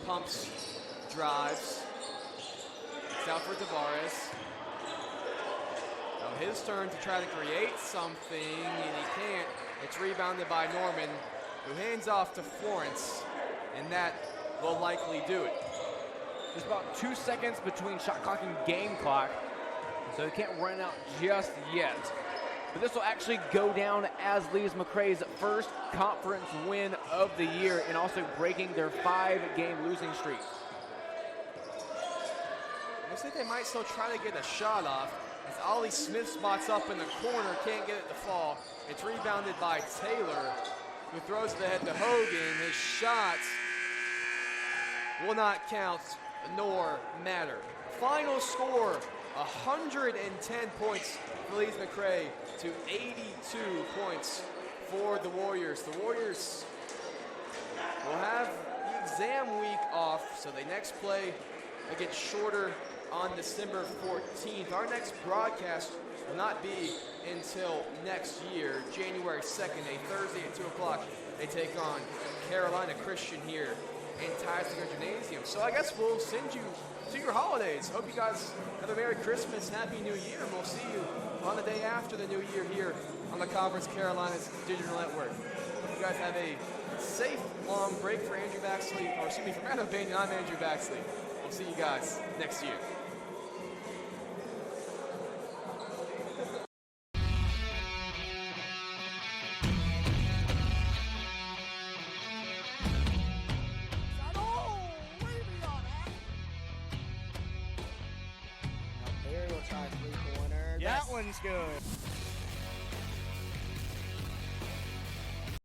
pumps, drives. It's out for Tavares. Now his turn to try to create something, and he can't. It's rebounded by Norman, who hands off to Florence, and that will likely do it. There's about 2 seconds between shot clock and game clock, so they can't run out just yet. But this will actually go down as Lees-McRae's first conference win of the year, and also breaking their 5-game losing streak. Looks like they might still try to get a shot off, as Ollie Smith spots up in the corner, can't get it to fall. It's rebounded by Taylor, who throws it ahead to Hogan. His shots will not count nor matter. Final score, 110 points for Lees-McRae to 82 points for the Warriors. The Warriors will have the exam week off, so they next play against Shorter on December 14th. Our next broadcast will not be until next year, January 2nd, a Thursday at 2 o'clock. They take on Carolina Christian here in Tysinger Gymnasium. So I guess we'll send you to your holidays. Hope you guys have a Merry Christmas, Happy New Year, and we'll see you on the day after the New Year here on the Conference Carolina's digital network. Hope you guys have a safe, long break for Andrew Baxley, or excuse me, for Matt O'Banion. I'm Andrew Baxley. We'll see you guys next year. That one's good.